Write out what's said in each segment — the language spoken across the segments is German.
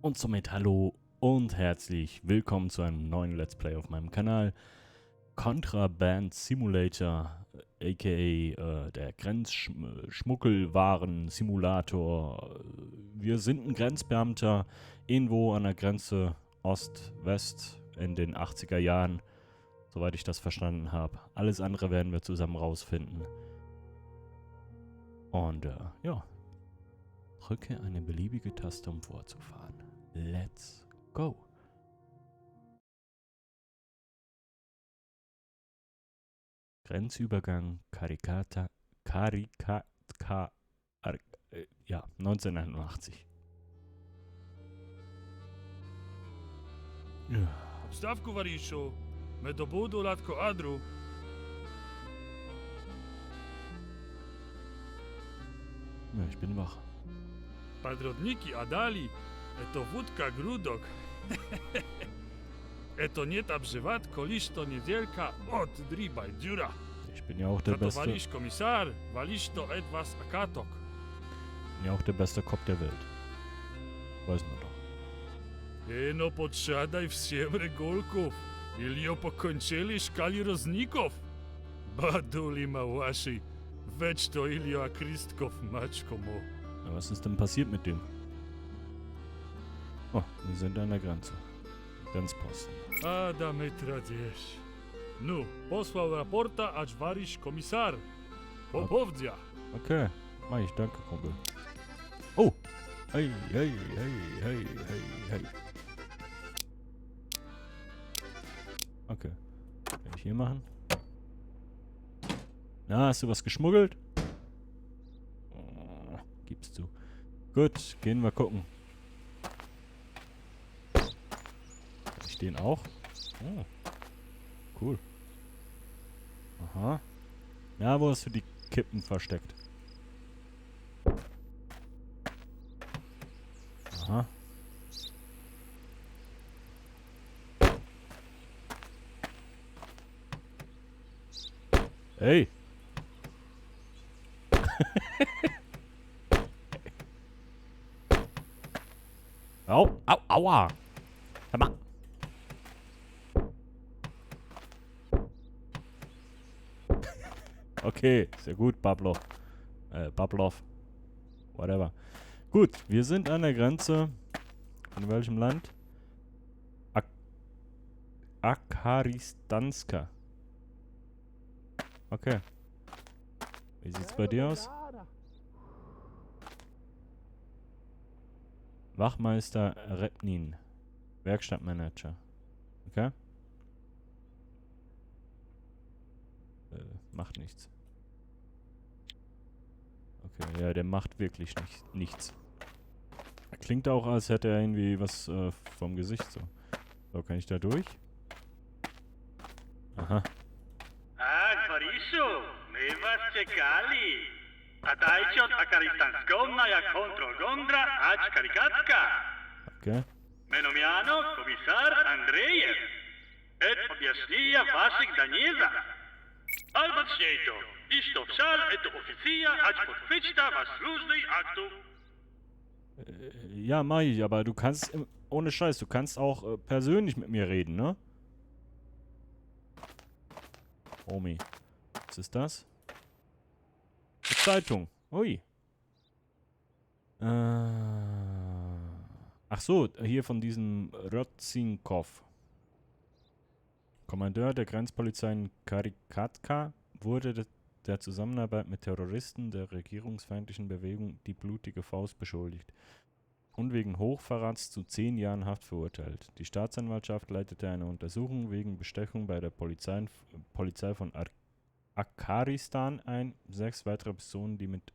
Und somit hallo und herzlich willkommen zu einem neuen Let's Play auf meinem Kanal. Contraband Simulator, aka der Grenzschmuggelwaren-Simulator. Wir sind ein Grenzbeamter irgendwo an der Grenze Ost-West in den 80er Jahren, soweit ich das verstanden habe. Alles andere werden wir zusammen rausfinden. Und ja, drücke eine beliebige Taste, um vorzufahren. Let's go! Grenzübergang ja, 1981. Ja. Obstawku, Wariszu, my do budu latko adru. Ja, ich bin wach. Padrodniki adali, eto wódka grudok. Eto nie ta brzywatko, lisz to niedzielka, od dribaj dziura. Ich bin ja auch der Tato beste, walisz komisar, walisz to etwas akatok. bin ja auch der beste Cop der Welt. Weiß man doch. Eno podsiadaj всем регулков, Ilio pokończyli szkali rozników. Baduli małaszy, wecz to Ilio akristkow maczko mo. Ja, was ist denn passiert mit dem? Oh, wir sind an der Grenze. Grenzposten. Adamy tradziesz. Nu, posłał raporta, acz warisz komisar. Popowodzia. Okay, mach ich, danke, Kumpel. Oh! Hey, hey, hey, hey, hey, hey. Okay. Kann ich hier machen? Na, hast du was geschmuggelt? Oh, gibst du. Gut, gehen wir gucken. Kann ich den auch? Oh. Cool. Aha. Ja, wo hast du die Kippen versteckt? Aha. Hey! Au, au, aua! Hör mal! Okay, sehr gut, Bablov. Bablov. Whatever. Gut, wir sind an der Grenze. Von welchem Land? Akharistanska. Okay. Wie sieht's bei dir aus? Wachmeister Repnin. Werkstattmanager. Okay. Macht nichts. Okay, ja, der macht wirklich nichts. Klingt auch, als hätte er irgendwie was vom Gesicht so. So, kann ich da durch? Aha. Wariszu, my was czekali. A dajcie od Akaristanską jak kontrol Gondra, acz karikatka. Okay. Menomiano komisar Andrejew. Et objaśnija waszych Danieza. Albo trzej to, iż to wsal et oficja, acz podchwyćta was służnej aktu. Ja, mach ich, aber du kannst, ohne Scheiß, du kannst auch persönlich mit mir reden, ne? Homie. Was ist das? Die Zeitung. Ui. Ach so, hier von diesem Rodzinkov. Kommandeur der Grenzpolizei in Karikatka wurde der Zusammenarbeit mit Terroristen der regierungsfeindlichen Bewegung Die Blutige Faust beschuldigt und wegen Hochverrats zu 10 Jahren Haft verurteilt. Die Staatsanwaltschaft leitete eine Untersuchung wegen Bestechung bei der Polizei von Akharistan ein. 6 weitere Personen, die mit...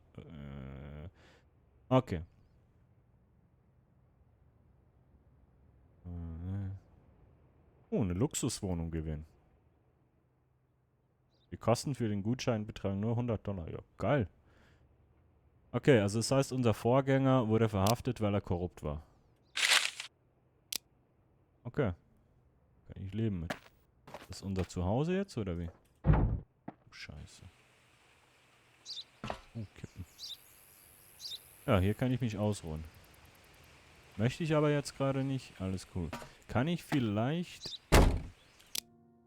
okay. Oh, eine Luxuswohnung gewinnen. Die Kosten für den Gutschein betragen nur $100. Ja, geil. Okay, also das heißt, unser Vorgänger wurde verhaftet, weil er korrupt war. Okay. Kann ich leben mit. Das ist unser Zuhause jetzt, oder wie? Scheiße. Oh, Kippen. Ja, hier kann ich mich ausruhen. Möchte ich aber jetzt gerade nicht. Alles cool. Kann ich vielleicht...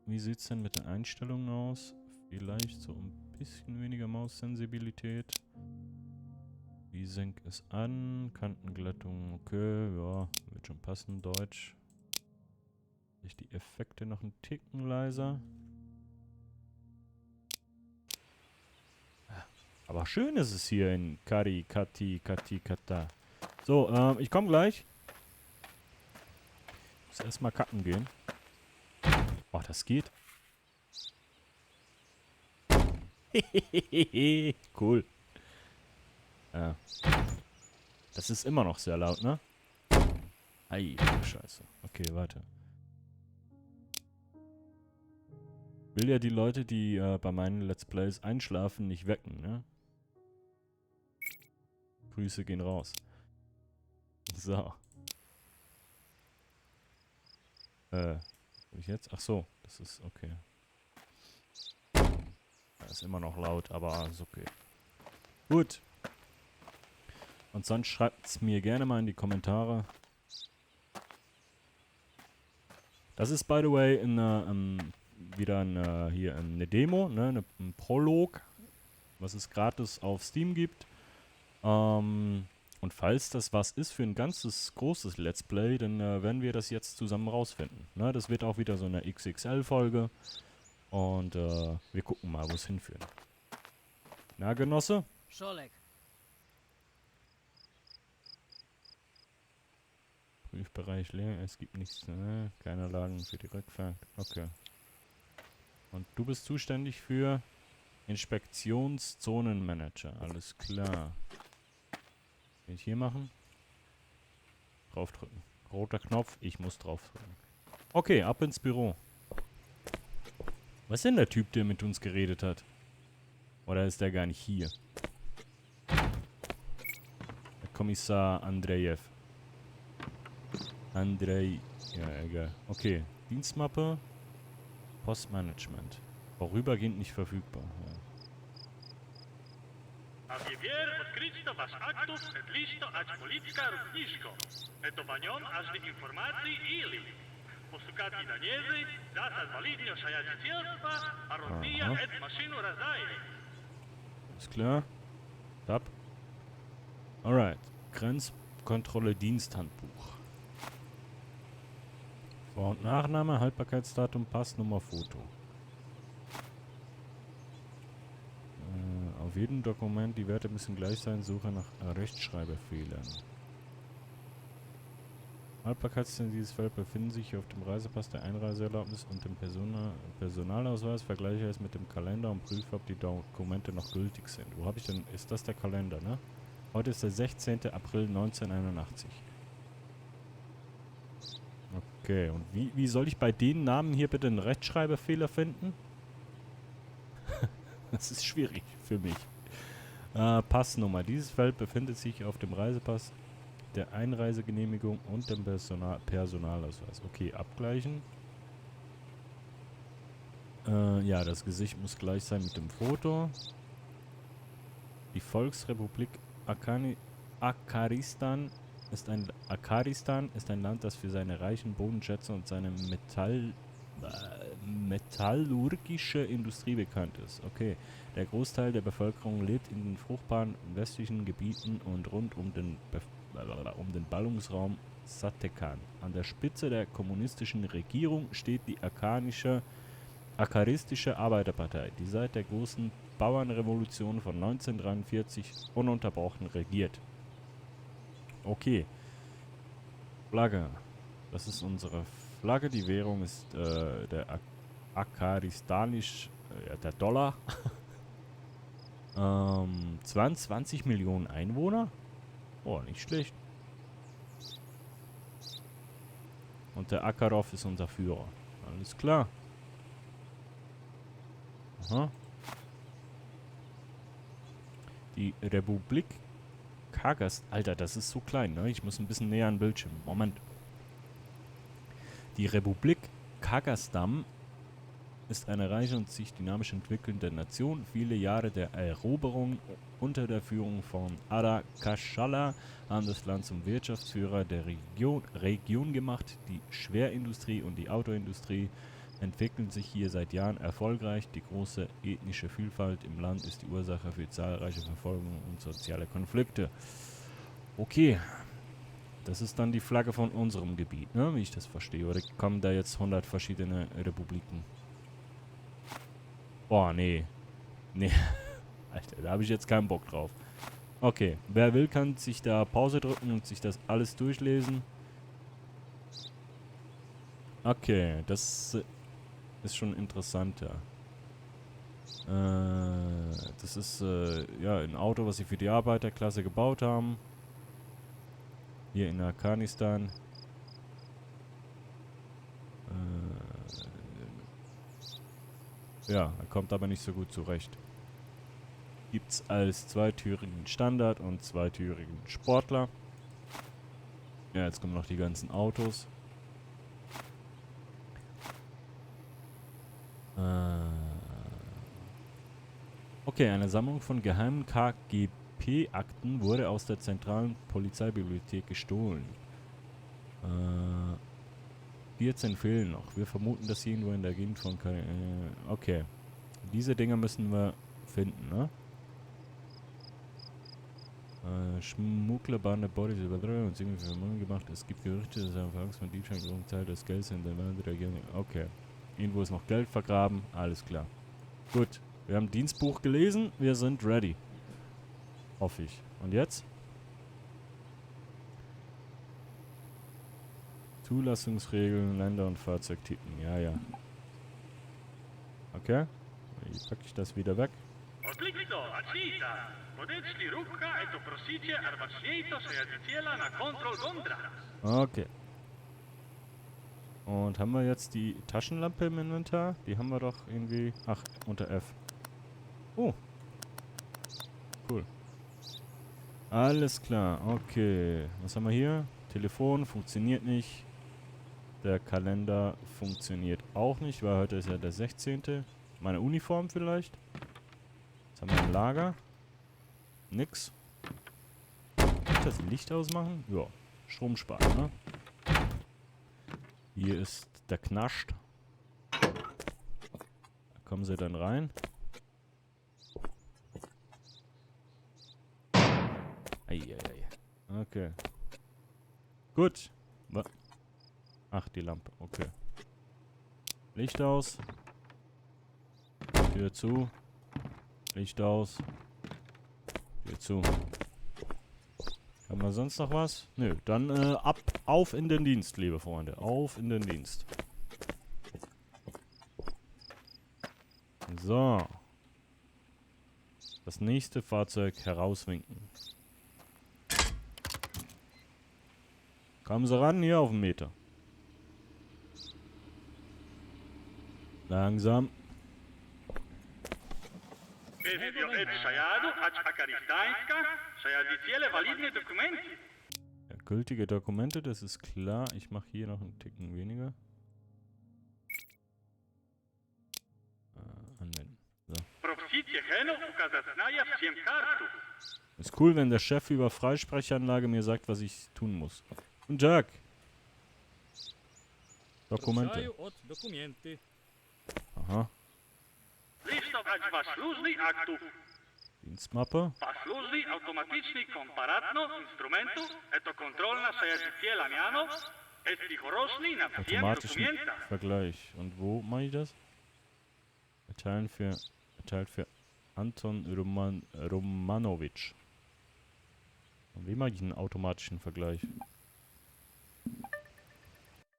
Wie sieht es denn mit den Einstellungen aus? Vielleicht so ein bisschen weniger Maussensibilität. Wie senkt es an? Kantenglättung, okay, ja, wird schon passen, Deutsch. Ich die Effekte noch einen Ticken leiser. Aber schön ist es hier in Kata. So, ich komme gleich. Muss erstmal kacken gehen. Oh, das geht. Cool. Ja. Das ist immer noch sehr laut, ne? Ei, Scheiße. Okay, weiter. Will ja die Leute, die bei meinen Let's Plays einschlafen, nicht wecken, ne? Grüße gehen raus. So. Ich jetzt? Ach so, das ist okay. Das ist immer noch laut, aber ist okay. Gut. Und sonst schreibt es mir gerne mal in die Kommentare. Das ist, by the way, wieder eine Demo, ne, ein Prolog, was es gratis auf Steam gibt. Und falls das was ist für ein ganzes großes Let's Play, dann werden wir das jetzt zusammen rausfinden. Ne, das wird auch wieder so eine XXL-Folge. Und wir gucken mal, wo es hinführt. Na, Genosse? Scholek. Prüfbereich leer, es gibt nichts, ne? Keine Lagen für die Rückfahrt. Okay. Und du bist zuständig für Inspektionszonenmanager. Alles klar. Kann ich hier machen? Draufdrücken. Roter Knopf, ich muss draufdrücken. Okay, ab ins Büro. Was ist denn der Typ, der mit uns geredet hat? Oder ist der gar nicht hier? Der Kommissar Andrejew. Ja, egal. Okay. Dienstmappe. Postmanagement. Vorübergehend nicht verfügbar. Ja. Авиер открито ваш актов ед листо ач политика рукнишко. Ето баньон аж di informacji ili. Posukati danjezi, da sad validnio šajacitelstva, a rodnija Aha. ed mašinu razdajne. Ist klar. Tab. Alright. Grenzkontrolle Diensthandbuch. Vor- und Nachname, Haltbarkeitsdatum, Passnummer, Foto. Auf jedem Dokument, die Werte müssen gleich sein, Suche nach Rechtschreibfehlern. Haltbarkeitsdaten dieses Feld befinden sich auf dem Reisepass, der Einreiseerlaubnis und dem Personalausweis. Vergleiche es mit dem Kalender und prüfe, ob die Dokumente noch gültig sind. Wo habe ich denn? Ist das der Kalender, ne? Heute ist der 16. April 1981. Okay, und wie soll ich bei den Namen hier bitte einen Rechtschreibfehler finden? Das ist schwierig für mich. Passnummer. Dieses Feld befindet sich auf dem Reisepass, der Einreisegenehmigung und dem Personalausweis. Okay, abgleichen. Ja, das Gesicht muss gleich sein mit dem Foto. Die Volksrepublik Akaristan ist ein Land, das für seine reichen Bodenschätze und seine metallurgische Industrie bekannt ist. Okay. Der Großteil der Bevölkerung lebt in den fruchtbaren westlichen Gebieten und rund um den Ballungsraum Satekan. An der Spitze der kommunistischen Regierung steht die Akaristische Arbeiterpartei, die seit der großen Bauernrevolution von 1943 ununterbrochen regiert. Okay. Flagge. Das ist unsere Flagge. Die Währung ist der der Dollar. 22 Millionen Einwohner? Oh, nicht schlecht. Und der Akarov ist unser Führer. Alles klar. Aha. Die Republik Kagastan. Alter, das ist so klein, ne? Ich muss ein bisschen näher an den Bildschirm. Moment. Die Republik Kagastan ist eine reiche und sich dynamisch entwickelnde Nation. Viele Jahre der Eroberung unter der Führung von Arakashala haben das Land zum Wirtschaftsführer der Region gemacht. Die Schwerindustrie und die Autoindustrie entwickeln sich hier seit Jahren erfolgreich. Die große ethnische Vielfalt im Land ist die Ursache für zahlreiche Verfolgungen und soziale Konflikte. Okay, das ist dann die Flagge von unserem Gebiet, ne? Wie ich das verstehe. Oder kommen da jetzt 100 verschiedene Republiken? Boah, nee. Nee. Alter, da habe ich jetzt keinen Bock drauf. Okay, wer will, kann sich da Pause drücken und sich das alles durchlesen. Okay, das ist schon interessanter. Das ist ja ein Auto, was sie für die Arbeiterklasse gebaut haben. Hier in Afghanistan. Ja, er kommt aber nicht so gut zurecht. Gibt's als zweitürigen Standard und zweitürigen Sportler. Ja, jetzt kommen noch die ganzen Autos. Okay, eine Sammlung von geheimen KGB-Akten wurde aus der zentralen Polizeibibliothek gestohlen. 14 fehlen noch. Wir vermuten, dass sie irgendwo in der Gegend von okay. Diese Dinger müssen wir finden, ne? Schmugglerbande Bodies übertragen und ziemlich viel Mann gemacht. Es gibt Gerüchte, dass er Angst von Diebstahl großen Teil des Geldes in der Welt reagieren. Okay. Irgendwo ist noch Geld vergraben. Alles klar. Gut. Wir haben Dienstbuch gelesen. Wir sind ready. Hoffe ich. Und jetzt? Zulassungsregeln, Länder und Fahrzeugtypen. Ja, ja. Okay. Wie packe ich das wieder weg? Otlично, accisa. Podecli ruka et oprosicie arbacieto se adiciela na control gondra. Okay. Und haben wir jetzt die Taschenlampe im Inventar? Die haben wir doch irgendwie... Ach, unter F. Oh. Cool. Alles klar. Okay. Was haben wir hier? Telefon funktioniert nicht. Der Kalender funktioniert auch nicht, weil heute ist ja der 16. Meine Uniform vielleicht? Was haben wir im Lager? Nix. Kann ich das Licht ausmachen? Ja. Strom sparen, ne? Hier ist der Knascht. Da kommen sie dann rein. Eieiei. Okay. Gut. Ach, die Lampe. Okay. Licht aus. Tür zu. Licht aus. Tür zu. Haben wir sonst noch was? Nö. Dann auf in den Dienst, liebe Freunde. Auf in den Dienst. So. Das nächste Fahrzeug herauswinken. Kommen Sie ran, hier auf den Meter. Langsam. Vedevio et sajado ac acaristainska, sajadiciele validne documenti. Ja, gültige Dokumente, das ist klar. Ich mache hier noch einen Ticken weniger. Anwenden. So. Propsitie geno ukazatnaya всем kartu. Ist cool, wenn der Chef über Freisprechanlage mir sagt, was ich tun muss. Guten Tag. Dokumente. Wracaju od dokumenti. Aha. Listov ac vaslužni aktów. Dienstmappe. Vaslužni automatični komparatno instrumentu eto kontrolna sajadiciela miano et tihorosni na всем Automatischen documenta. Vergleich. Und wo mache ich das? Erteilt für Anton Romanovic. Und wie mache ich einen automatischen Vergleich?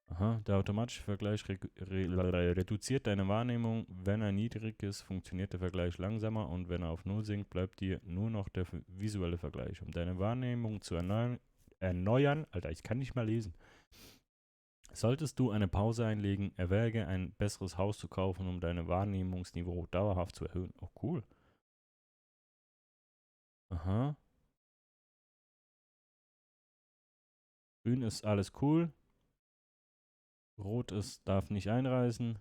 Aha, der automatische Vergleich reduziert deine Wahrnehmung. Wenn er niedrig ist, funktioniert der Vergleich langsamer und wenn er auf 0 sinkt, bleibt dir nur noch der visuelle Vergleich. Um deine Wahrnehmung zu erneuern, Alter, ich kann nicht mal lesen. Solltest du eine Pause einlegen, erwäge ein besseres Haus zu kaufen, um dein Wahrnehmungsniveau dauerhaft zu erhöhen. Oh, cool. Aha. Grün ist alles cool. Rot ist, darf nicht einreißen.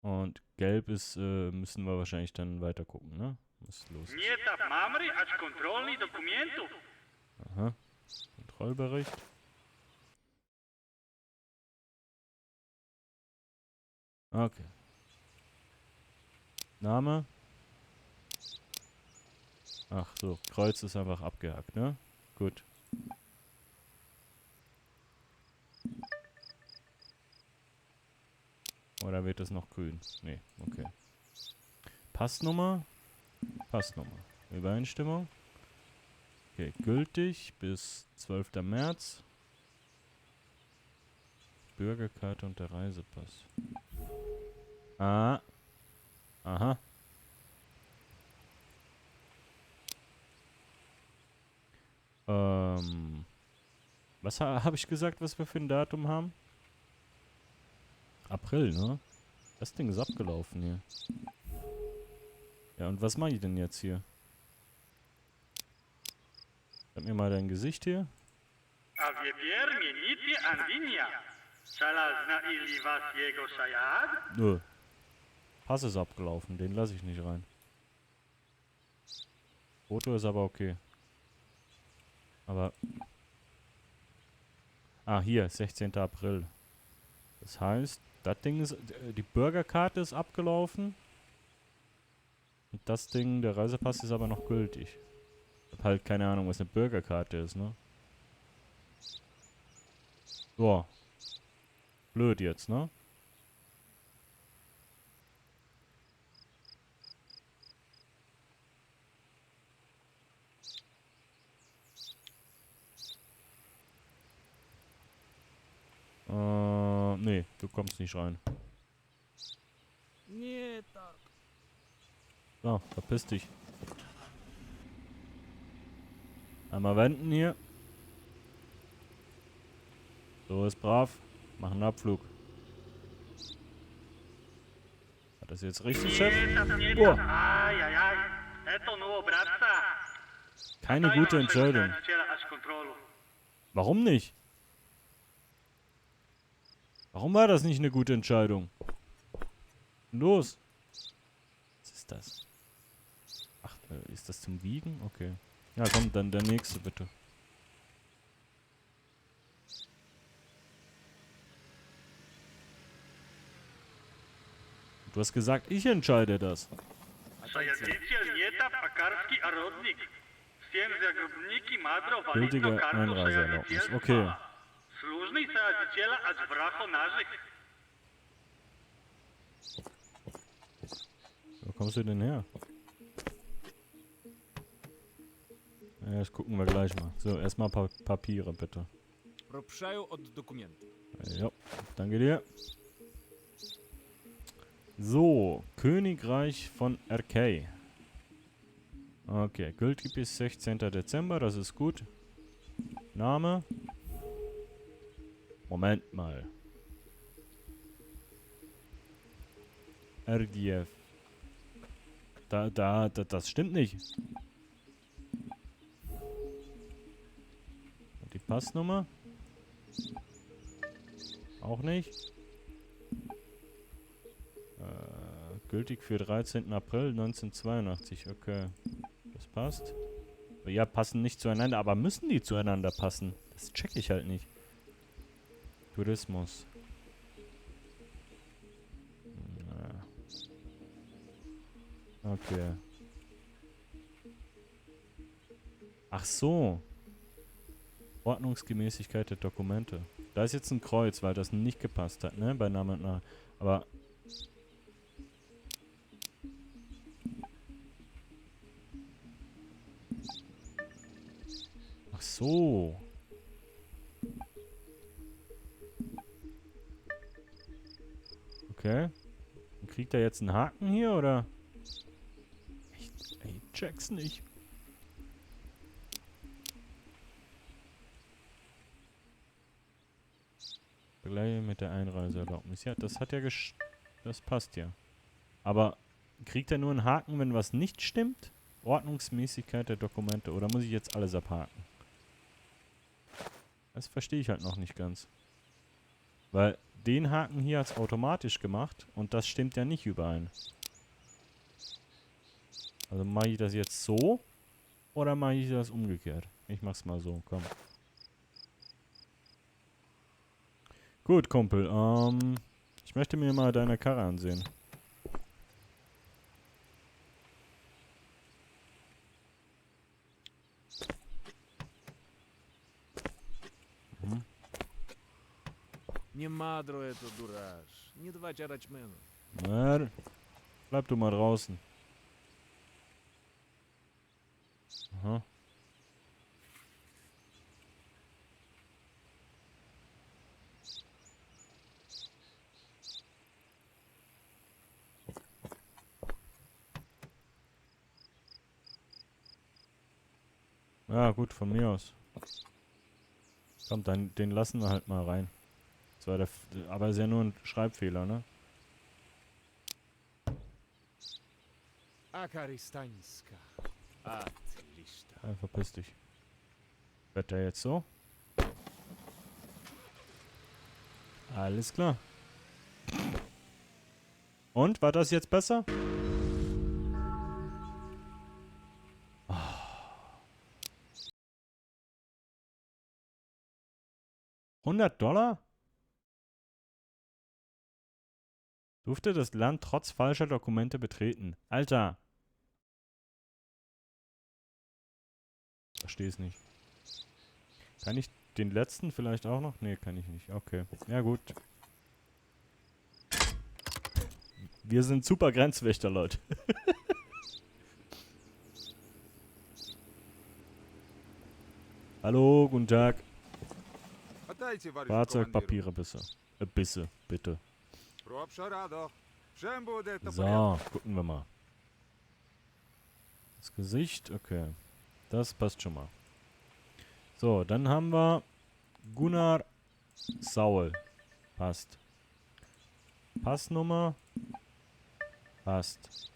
Und gelb ist, müssen wir wahrscheinlich dann weiter gucken, ne? Was los ist. Ние та мамри ач контролни документу. Aha. Kontrollbericht. Okay. Name. Ach so, Kreuz ist einfach abgehakt, ne? Gut. Oder wird es noch grün? Nee, okay. Passnummer. Passnummer. Übereinstimmung. Okay, gültig bis 12. März. Bürgerkarte und der Reisepass. Ah. Aha. Was habe ich gesagt, was wir für ein Datum haben? April, ne? Das Ding ist abgelaufen hier. Ja, und was mache ich denn jetzt hier? Sag mir mal dein Gesicht hier. Авиетер мените андиния. Салазна или вас его саяд? Nö. Pass ist abgelaufen, den lasse ich nicht rein. Foto ist aber okay. Aber... Ah, hier, 16. April. Das heißt, das Ding ist... Die Bürgerkarte ist abgelaufen. Und das Ding, der Reisepass ist aber noch gültig. Ich hab halt keine Ahnung, was eine Bürgerkarte ist, ne? Boah. Blöd jetzt, ne? Nee, du kommst nicht rein. Nie tak. So, verpiss dich. Einmal wenden hier. So, ist brav. Mach einen Abflug. Hat das jetzt richtig, Chef? Boah. Ай-яй-яй. Ето ново, братца. Keine gute Entscheidung. Ач контролу. Warum nicht? Warum war das nicht eine gute Entscheidung? Los. Was ist das? Ach, ist das zum Wiegen? Okay. Ja, komm, dann der nächste bitte. Du hast gesagt, ich entscheide das. Сајатиција ниета пакарски ародник. Сем за грбники мадро валидно Gültige карто Einreiseerlaubnis. сајатиција. Okay. Служни сајатиција ач врахо нажик. Wo kommst du denn her? Ja, das gucken wir gleich mal. So, erstmal Papiere, bitte. Пропшаю od dokumentu. Ja, danke dir. So, Königreich von RK. Okay, gültig bis 16. Dezember, das ist gut. Name. Moment mal. RDF. Das stimmt nicht. Und die Passnummer? Auch nicht. Gültig für 13. April 1982. Okay. Das passt. Ja, passen nicht zueinander, aber müssen die zueinander passen? Das check ich halt nicht. Tourismus. Okay. Ach so. Ordnungsgemäßigkeit der Dokumente. Da ist jetzt ein Kreuz, weil das nicht gepasst hat, ne? Bei Name und Name. Aber... Ach so. Okay. Und kriegt er jetzt einen Haken hier, oder? Ich check's nicht. Vergleiche mit der Einreiseerlaubnis. Ja, das hat ja das passt ja. Aber kriegt er nur einen Haken, wenn was nicht stimmt? Ordnungsmäßigkeit der Dokumente. Oder muss ich jetzt alles abhaken? Das verstehe ich halt noch nicht ganz. Weil den Haken hier als automatisch gemacht und das stimmt ja nicht überein. Also mache ich das jetzt so oder mache ich das umgekehrt? Ich mach's mal so, komm. Gut, Kumpel, ich möchte mir mal deine Karre ansehen. Mhm. Не мадро это, дураш. Не два чарачмена. Na, bleib du mal draußen. Aha. Ja, gut, von mir aus. Komm, dann den lassen wir halt mal rein. Das war aber ist ja nur ein Schreibfehler, ne? Akaristanska. Отлично. Ja, verpiss dich. Wird der jetzt so? Alles klar. Und, war das jetzt besser? $100? Durfte das Land trotz falscher Dokumente betreten. Alter! Verstehe es nicht. Kann ich den letzten vielleicht auch noch? Nee, kann ich nicht. Okay. Ja, gut. Wir sind super Grenzwächter, Leute. Hallo, guten Tag. Отдайте, товарищ командиру. Fahrzeugpapiere bitte, bitte. Пробша радо. Всем будет это So, gucken wir mal. Das Gesicht, okay. Das passt schon mal. So, dann haben wir Gunnar Saul. Passt. Passnummer. Passt.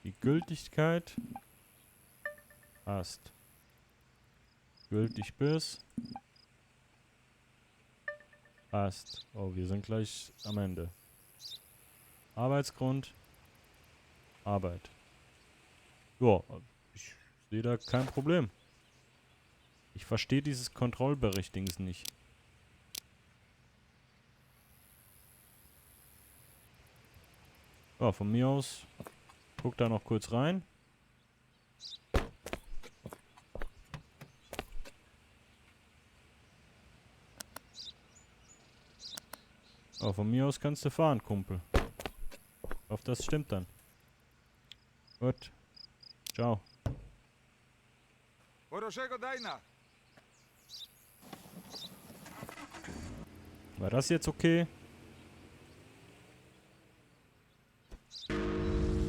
Die Gültigkeit. Passt. Gültig bis. Passt. Oh, wir sind gleich am Ende. Arbeitsgrund. Arbeit. Ja, ich sehe da kein Problem. Ich verstehe dieses Kontrollberichtings nicht. Ja, von mir aus. Guck da noch kurz rein. Oh, von mir aus kannst du fahren, Kumpel. Ich hoffe, das stimmt dann. Gut. Ciao. Хорошего дайна. War das jetzt okay?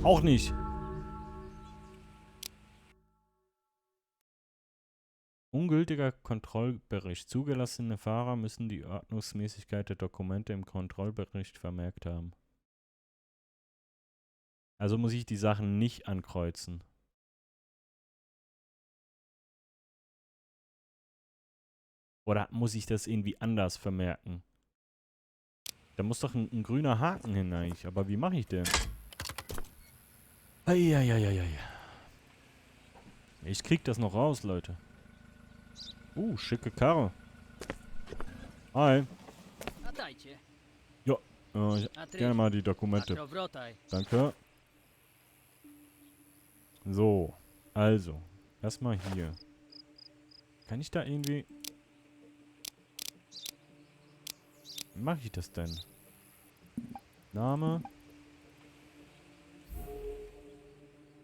Auch nicht. Ungültiger Kontrollbericht. Zugelassene Fahrer müssen die Ordnungsmäßigkeit der Dokumente im Kontrollbericht vermerkt haben. Also muss ich die Sachen nicht ankreuzen. Oder muss ich das irgendwie anders vermerken? Da muss doch ein grüner Haken hin eigentlich. Aber wie mache ich den? Eieieiei. Ich krieg das noch raus, Leute. Schicke Karre. Hi. Отдайте. Gerne mal die Dokumente. Отровротай. Danke. So. Also. Erstmal hier. Kann ich da irgendwie... Wie mache ich das denn? Name.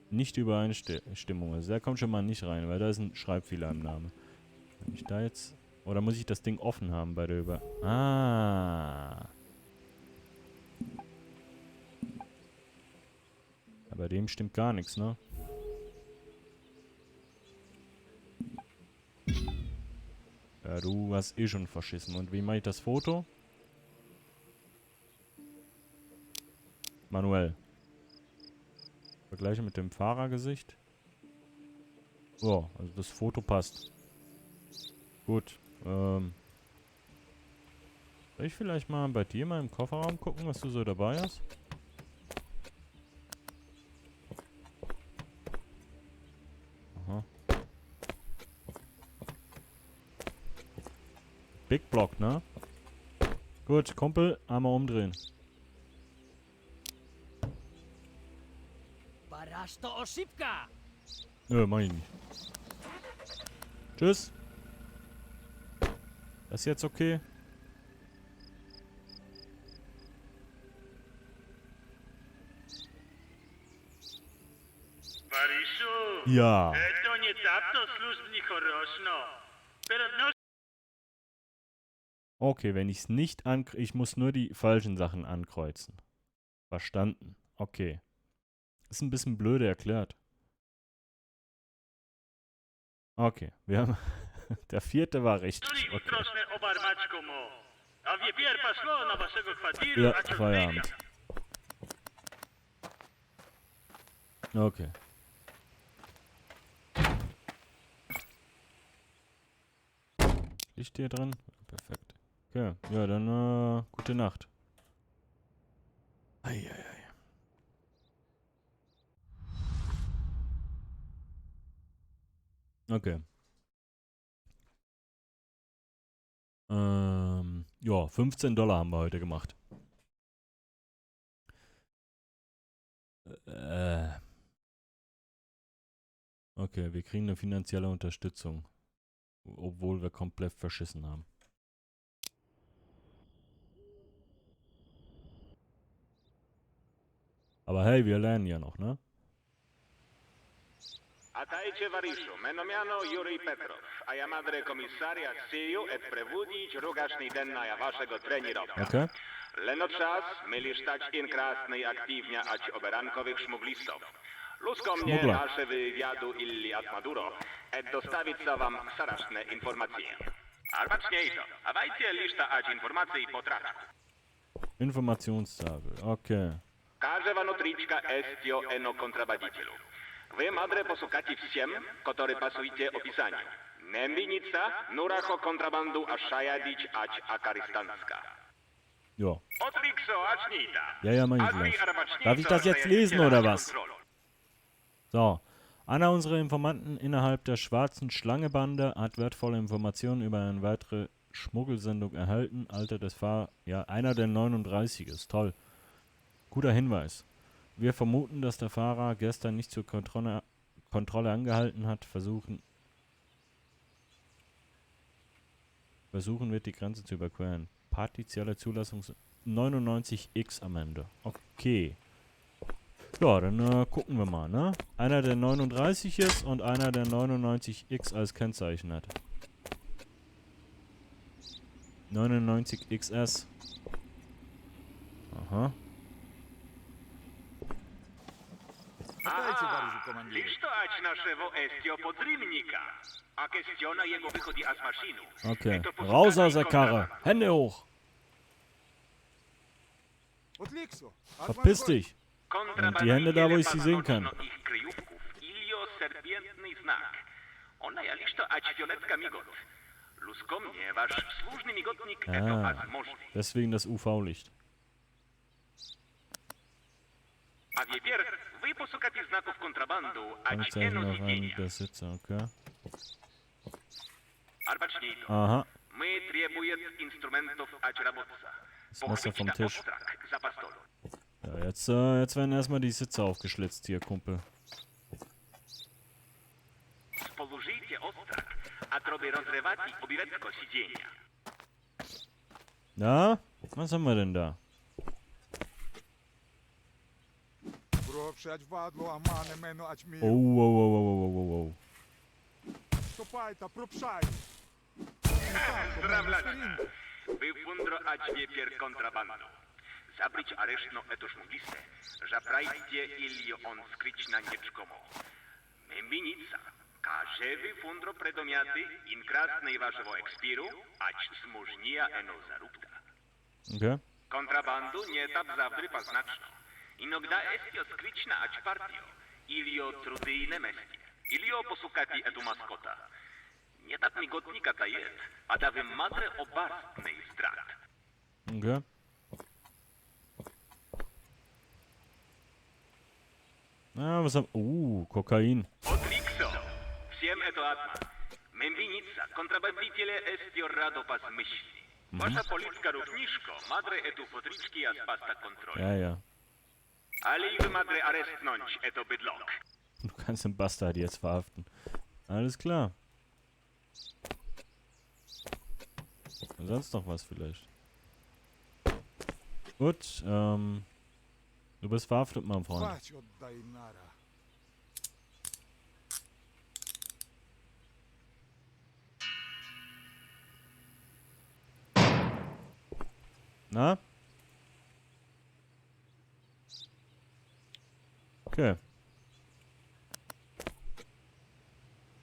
Nicht Übereinstimmung. Also der kommt schon mal nicht rein, weil da ist ein Schreibfehler im Namen. Kann ich da jetzt... Oder muss ich das Ding offen haben bei der Ah. Ja, bei dem stimmt gar nichts, ne? Ja, du hast eh schon verschissen. Und wie mache ich das Foto? Manuell. Vergleiche mit dem Fahrergesicht. So, also das Foto passt. Gut. Soll ich vielleicht mal bei dir mal im Kofferraum gucken, was du so dabei hast? Aha. Big Block, ne? Gut, Kumpel, einmal umdrehen. Barasto Osipka! Nö, mach ich nicht. Tschüss. Das ist jetzt okay? Варишу, Ja. это не так-то службе хорошо. Перед носом Okay, wenn ich es nicht ich muss nur die falschen Sachen ankreuzen. Verstanden. Okay. Ist ein bisschen blöde erklärt. Okay, wir haben... Der 4. war richtig. Sorry, Okay. утросне обармачкому. А теперь пошло на вашего квартиру, Ja, а чё Feierabend. Okay. Licht hier drin? Perfekt. Okay, ja, dann gute Nacht. Eieiei. Okay. Ja, $15 haben wir heute gemacht. Okay, wir kriegen eine finanzielle Unterstützung. Obwohl wir komplett verschissen haben. Aber hey, wir lernen ja noch, ne? Atajcie Varishu, menomiano Jurij Petrov, a ja madre komisaria Ksiju et prevudić rugašni dennaja vašego trenirovka. Okay. Leno czas myli stać in krasnej aktywnia ać oberankowych szmuglistów. Lusko mnie Szmugla. nasze wywiadu illi at Maduro, et dostawić za wam straszne informacje. Albaczniejszo, a wajcie lista ać informacji po traczku. Informationstafel, okay. Kaže vam utrička estio eno kontrabaditelju. Wy madre posłuchacie всем, которые pasujcie opisaniu. Nembinica, nuracho kontrabandu a szajadić ać akaristanska. Ja. Otrikso, acznita. Ja, mach ich gleich. Darf ich das jetzt lesen, oder was? So. Einer unserer Informanten innerhalb der schwarzen Schlange-Bande hat wertvolle Informationen über eine weitere Schmuggelsendung erhalten. Alter des ja, einer der 39 ist. Toll. Guter Hinweis. Wir vermuten, dass der Fahrer gestern nicht zur Kontrolle angehalten hat. Versuchen wird, die Grenze zu überqueren. Partielle Zulassung 99x am Ende. Okay. Ja, dann gucken wir mal, ne? Einer, der 39 ist und einer, der 99x als Kennzeichen hat. 99XS. Aha. Atajcie Varishu, komandirze. Lišto ać naszego estio podrymnika. A kestiona jego wychodzi z maszynu. Okay. Raus aus der Karre. Hände hoch. Отликсо. Verpiss dich. Und die Hände da, wo ich sie sehen kann. Ich kryjówków ilio serpientny znak. Ona ja lišto ać fioletka migot. Lusko mnie, wasz służny migotnik eto az możny. Deswegen das UV-Licht. A wiepier, wy posłuchacie znaków kontrabandu, ać Anzeichen eno auf einen zidnienia. Besitzer, okay. Albacznie to. Aha. My trебujemy instrumentów ać rabotca. Das Messer vom Tisch. Auftrag za pastolu. Ja, jetzt werden erstmal die Sitze aufgeschlitzt hier, Kumpel. Społużyjcie ostrak, a troby rozrywaci obiecko siedzenia. Ja? Was haben wir denn da? Пропшать вадло, а мане мене ач мір. Oh, oh, oh, oh, oh, oh, oh. Ступайте, пропшай. Zdravlačka. Wy fundro ać wiepier kontrabandu. Zabrić aresztno eto szmugliste, że prajdzie ilio on skryć na nieczkomo. Membinica. Każe wy fundro predomiaty in krasnej waszego ekspiru, ać smużnia eno zarubta. Okay. Kontrabandu nie tap zawry paznaczno. Inogda estio skryćna ać partio, ilio trudyjne mestie, ilio posukati etu maskota. Nie tak migotnika ta jest, a da wy madre obarstnej zdrat. Okay. Ah, was haben... Kokain. Отликсо. Всем это атма. Мембиница, контрабандителе эстио радо пас мысли. Ваша политика рухнишко, мадре эту потрички от паста контроль. Ja, ja. Алиевы мадре арест нонч, это бедлок. Du kannst den Bastard jetzt verhaften. Alles klar. Und sonst noch was vielleicht? Gut, du bist verhaftet, mein Freund. Бач, отдай нара. Na? Okay.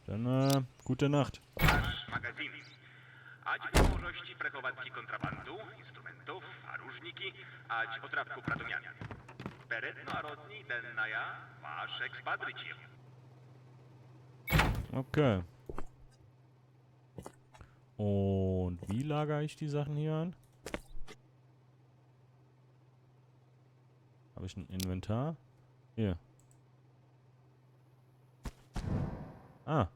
Dann, gute Nacht. Magazyn. Ać możliwości przechowywania kontrabandu, instrumentów, a różniki, ać otrawku pradomiania. Perednorodni dennaja, wasz ekspadrycie. Okay. Und wie lagere ich die Sachen hier an? Habe ich ein Inventar? Hier. Ah.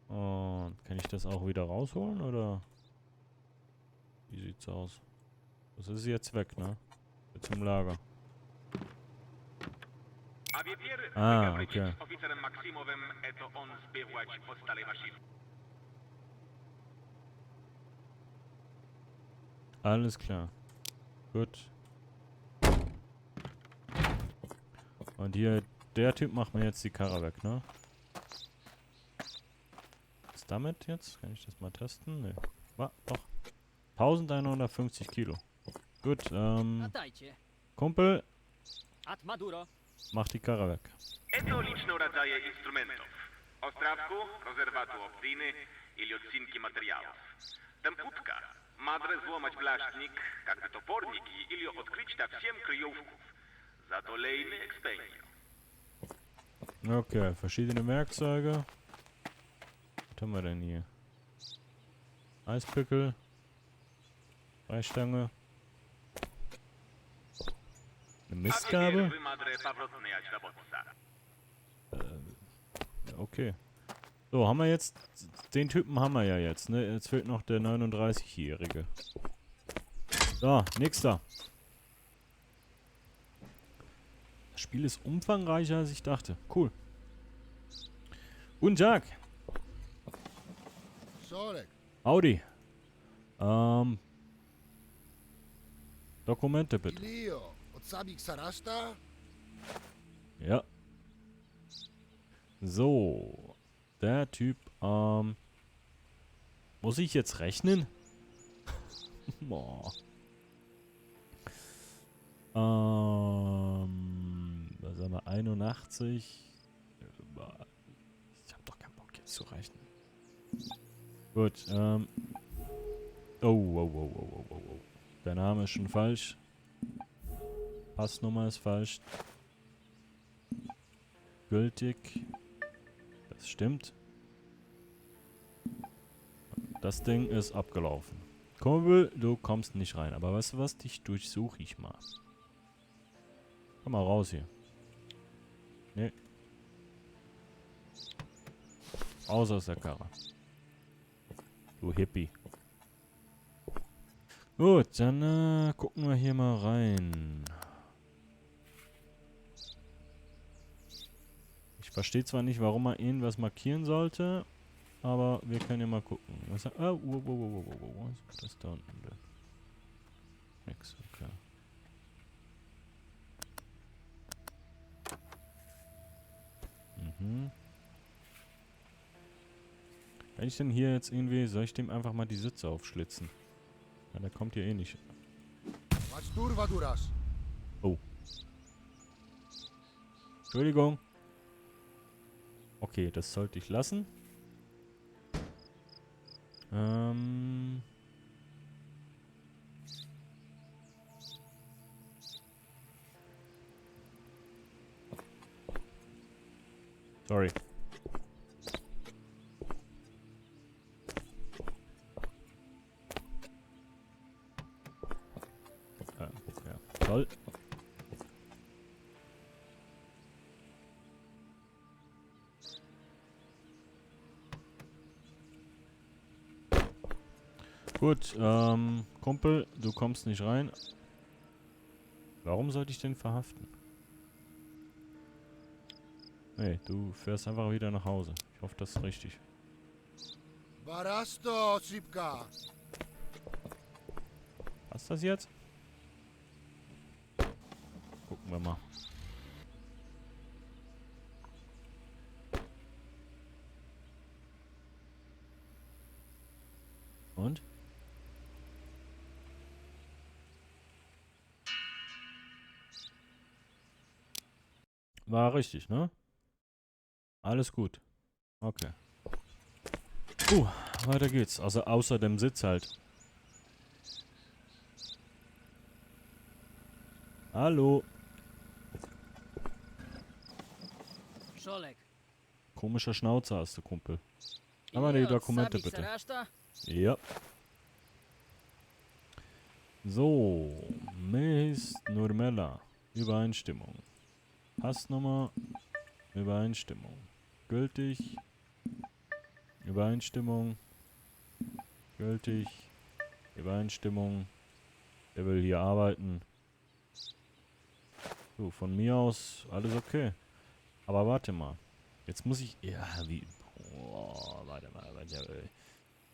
Und kann ich das auch wieder rausholen, oder? Wie sieht's aus? Das ist jetzt weg, ne? Jetzt im Lager. Okay. Z oficerem Maksimowem, to on zbywać ostale maszyny. Alles klar. Gut. Und hier, der Typ macht mir jetzt die Karre weg, ne? Was damit jetzt? Kann ich das mal testen? Ne. Doch. 1150 Kilo. Gut, Dajcie. Kumpel, At Maduro. mach die Karre weg. To liczne rodzaje instrumentów. Ostrawku, rozerwatu opcyjny ili odcinki materiałów. Temputka, madre złamać blasznik, jakby toporniki ili odkryć tak 7 kryjówków. Za to lejny expendio. Okay, verschiedene Werkzeuge. Was haben wir denn hier? Eispickel. Brechstange. Eine Mistgabel. Wy madre pawrotny jać dowódca. Okay. So, haben wir jetzt... Den Typen haben wir ja jetzt, ne? Jetzt fehlt noch der 39-Jährige. So, nächster. Das Spiel ist umfangreicher, als ich dachte. Cool. Guten Tag. Sorek, Audi. Dokumente bitte. Ilio, od Sabik Sarasta? Ja. So. Der Typ, muss ich jetzt rechnen? Boah. Was haben wir? 81. Ich hab doch keinen Bock jetzt zu rechnen. Gut, Oh. Der Name ist schon falsch. Passnummer ist falsch. Gültig. Das stimmt. Das Ding ist abgelaufen. Kumpel, du kommst nicht rein. Aber weißt du was? Dich durchsuche ich mal. Komm mal raus hier. Nee. Raus aus der Karre. Du Hippie. Gut, dann gucken wir hier mal rein. Ich verstehe zwar nicht, warum man irgendwas markieren sollte, aber wir können ja mal gucken. Was, was ist das da unten? Nix, okay. Kann ich denn hier jetzt irgendwie, soll ich dem einfach mal die Sitze aufschlitzen? Ja, der kommt hier eh nicht. Was turva duras? Oh. Entschuldigung. Okay, das sollte ich lassen. Sorry. Ja, toll. Gut, Kumpel, du kommst nicht rein. Warum sollte ich den verhaften? Nee, du fährst einfach wieder nach Hause. Ich hoffe, das ist richtig. Barasto, Sipka. Passt das jetzt? Gucken wir mal. Und? War richtig, ne? Alles gut. Okay. Weiter geht's. Also außer dem Sitz halt. Hallo. Szolek. Komischer Schnauzer hast du, Kumpel. Aber die Dokumente Odsabik bitte. Saraszta? Ja. So. Miss Nurmela. Übereinstimmung. Passnummer. Übereinstimmung. Gültig. Übereinstimmung. Gültig. Übereinstimmung. Er will hier arbeiten. So, von mir aus alles okay. Aber warte mal. Jetzt muss ich... Ja, wie... Oh, warte mal. Ich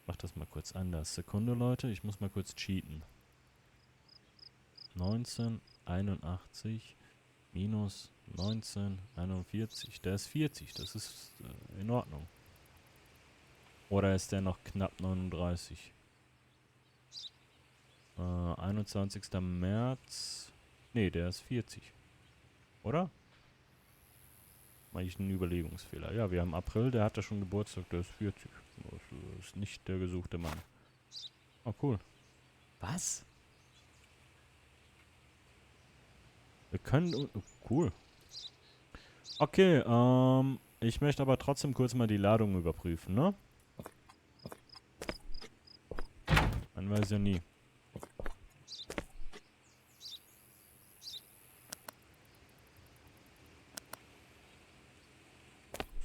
mach das mal kurz anders. Sekunde, Leute. Ich muss mal kurz cheaten. 1981 minus 1941. Der ist 40. Das ist in Ordnung. Oder ist der noch knapp 39? 21. März. Nee, der ist 40. Oder? Mach ich einen Überlegungsfehler. Ja, wir haben April, der hatte schon Geburtstag, der ist 40. Das ist nicht der gesuchte Mann. Oh, cool. Was? Wir können... Oh, cool. Okay, ich möchte aber trotzdem kurz mal die Ladung überprüfen, ne? Man weiß ja nie.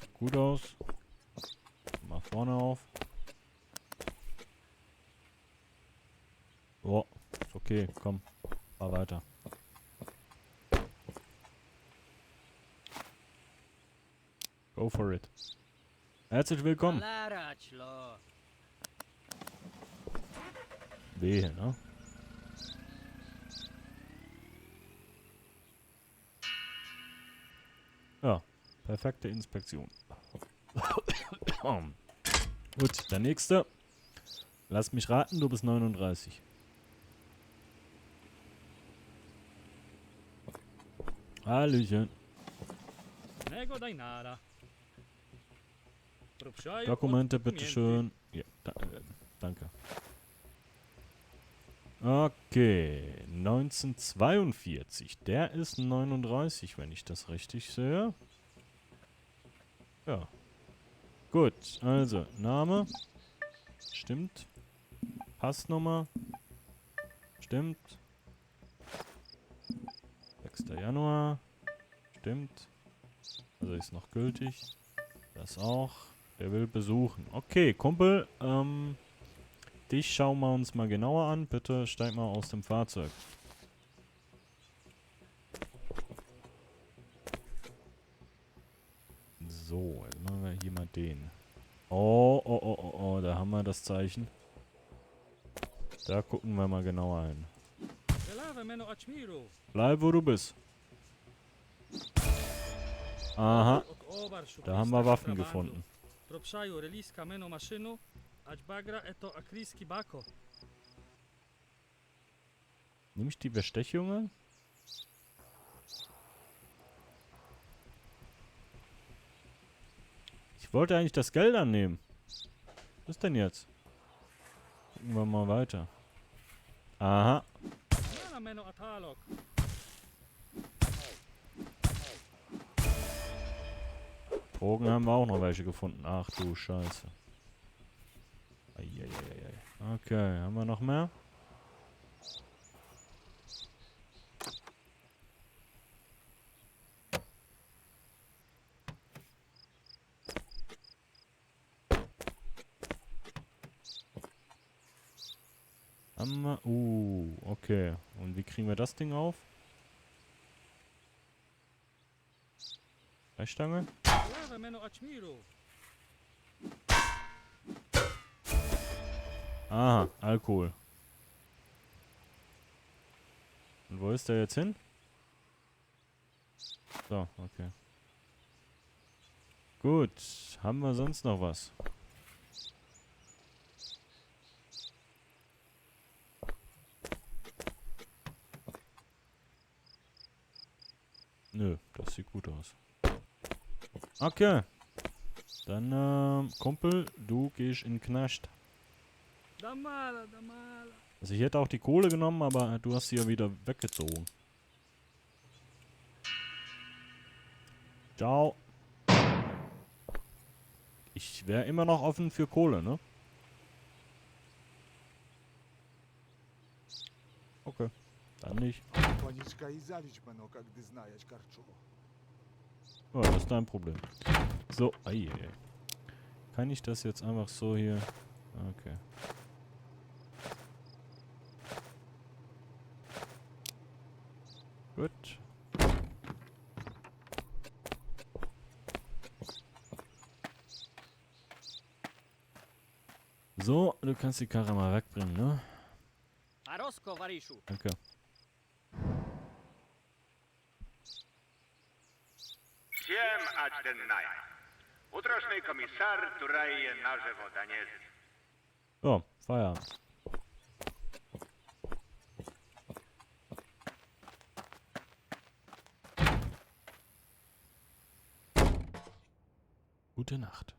Sieht gut aus. Mal vorne auf. Oh, ist okay, komm. Fahr weiter. Go for it. Herzlich willkommen. Laraclo. Wehe, ne? Ja, perfekte Inspektion. Gut, der nächste. Lass mich raten, du bist 39. Hallöchen. Nego daj nada. Propsiaju Dokumente od bitteschön. Ja, danke. Okay, 1942. Der ist 39, wenn ich das richtig sehe. Ja. Gut, also, Name. Stimmt. Passnummer. Stimmt. 6. Januar. Stimmt. Also ist noch gültig. Das auch. Der will besuchen. Okay, Kumpel, dich schauen wir uns mal genauer an. Bitte steig mal aus dem Fahrzeug. So, jetzt machen wir hier mal den. Oh, da haben wir das Zeichen. Da gucken wir mal genauer hin. Selave meno Achmiru. Bleib, wo du bist. Aha, da haben wir Waffen gefunden. Propsiaju reliska meno maszynu, ać bagra eto akriski bako. Nimm ich die Bestechungen? Ich wollte eigentlich das Geld annehmen. Was ist denn jetzt? Gucken wir mal weiter. Aha. Nana meno atalok. Drogen haben wir auch noch welche gefunden. Ach du Scheiße. Eieieiei. Okay, haben wir noch mehr? Haben wir... okay. Und wie kriegen wir das Ding auf? Brechstange? Leve meno Achmiro. Aha, Alkohol. Und wo ist der jetzt hin? So, okay. Gut, haben wir sonst noch was? Nö, das sieht gut aus. Okay. Dann, Kumpel, du gehst in den Knast. Damala, damala. Also ich hätte auch die Kohle genommen, aber du hast sie ja wieder weggezogen. Ciao. Ich wäre immer noch offen für Kohle, ne? Okay. Dann nicht. Паничка и залечь мено, как ты знаешь, Карчо. Oh, das ist dein Problem. So, ei. Kann ich das jetzt einfach so hier... Okay. Gut. So, du kannst die Karre mal wegbringen, ne? Arosko, Varishu. Danke. Всем отдельная. Утрошний комісар турає наживо Донецьк. So, Feierabend. Gute Nacht.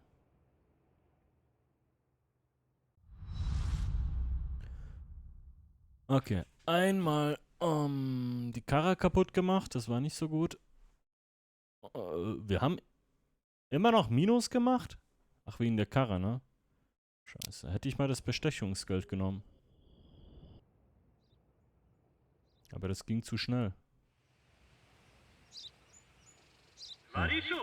Okay, einmal die Karre kaputt gemacht, das war nicht so gut. Wir haben immer noch Minus gemacht? Ach, wegen der Karre, ne? Scheiße, hätte ich mal das Bestechungsgeld genommen. Aber das ging zu schnell. Marisu,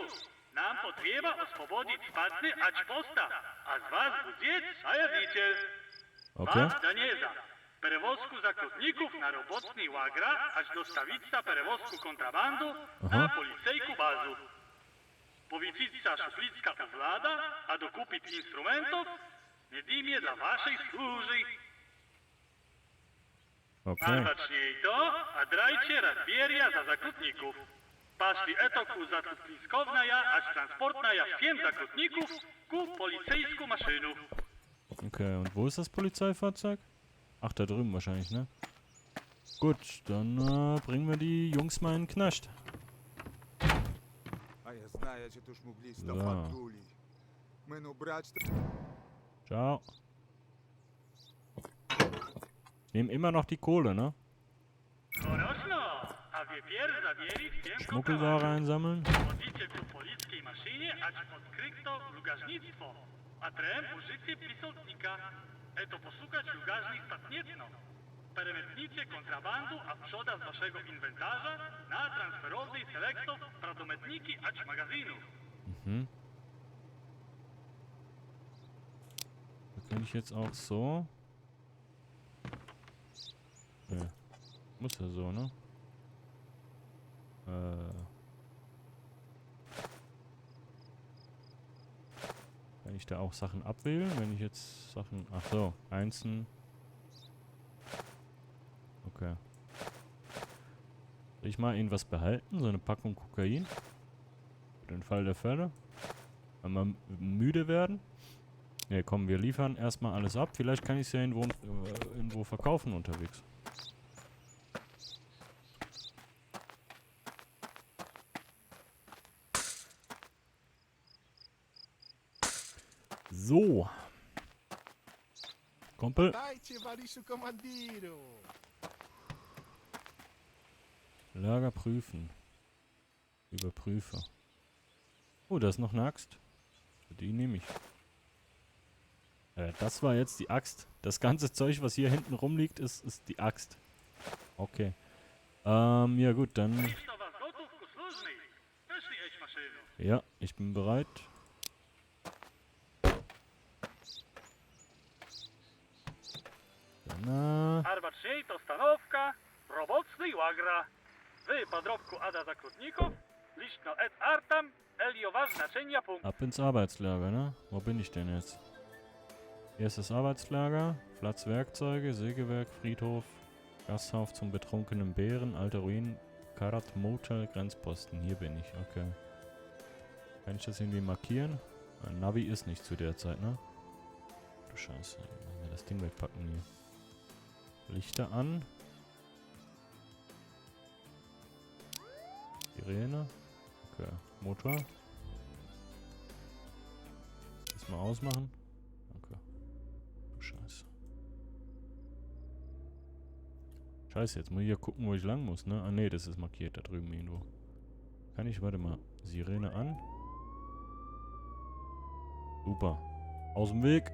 нам потрібно освободити спадни ачпоста, а з вас буде заявитель. Okay. Пан Данеза, перевозку заключників на роботний лагера, аж доставиться перевозку контрабанду на поліцейську базу. Повітиться шуфлицька влада, а докупить інструментів, не дім'є для вашої служби. Okay. Najważniej to, a drajcie razbierja za zakrutników. Paszli etoku zakrutniskowna ja, aż transportna ja всем zakrutników ku policyjsku maszynu. Okay, und wo ist das Polizeifahrzeug? Ach, da drüben wahrscheinlich, ne? Gut, dann bringen wir die Jungs mal in den Knast. А я знаю, че туш могли Да. стафатули. Мено брать... Ciao. Ich nehme immer noch die Kohle, ne? Хорошо, a wie pier zabieri всем Schmuggelware einsammeln. Chodzicie ku polickiej maszynie, aż odkryto lugażnictwo. A trem użycie pisotnika. Eto posłuchać lugażnych statnietno. Переметніться контрабанду, а вчора з вашого інвентарza на трансферовний селектор продометники ач магазину. Mhm. Da kann ich jetzt auch so. Ja. Muss ja so, ne? Kann ich da auch Sachen abwählen, wenn ich jetzt Sachen... Ach so, einzeln. Okay. Soll ich mal irgendwas behalten? So eine Packung Kokain? Für den Fall der Fälle? Wenn wir müde werden? Ne, komm, wir liefern erstmal alles ab. Vielleicht kann ich es ja irgendwo verkaufen unterwegs. So. Kumpel. Dajcie, Varishu Kommandiro. Lager prüfen. Überprüfe. Oh, da ist noch eine Axt. Die nehme ich. Das war jetzt die Axt. Das ganze Zeug, was hier hinten rumliegt, ist die Axt. Okay. Ja gut, dann... Isto was gotów ku służbie. Wyszli eć maszynu. Ja, ich bin bereit. Dann, Arbaczniej to stanowka, robocny łagra. Wy, podrobku Ada Zakrutników, liczno et artam, elio wasz znaczenia punkt. ab ins Arbeitslager, ne? Wo bin ich denn jetzt? Hier ist das Arbeitslager. Platz Werkzeuge, Sägewerk, Friedhof, Gasthaus zum betrunkenen Bären, alte Ruinen, Karat Motel, Grenzposten. Hier bin ich, okay. Kann ich das irgendwie markieren? Ein Navi ist nicht zu der Zeit, ne? Du Scheiße, müssen wir das Ding wegpacken hier. Lichter an. Sirene. Okay, Motor. Mal ausmachen. Danke. Du Scheiße. Scheiße, jetzt muss ich ja gucken, wo ich lang muss, ne? Ah ne, das ist markiert da drüben irgendwo. Kann ich, warte mal, Sirene an. Super. Aus dem Weg.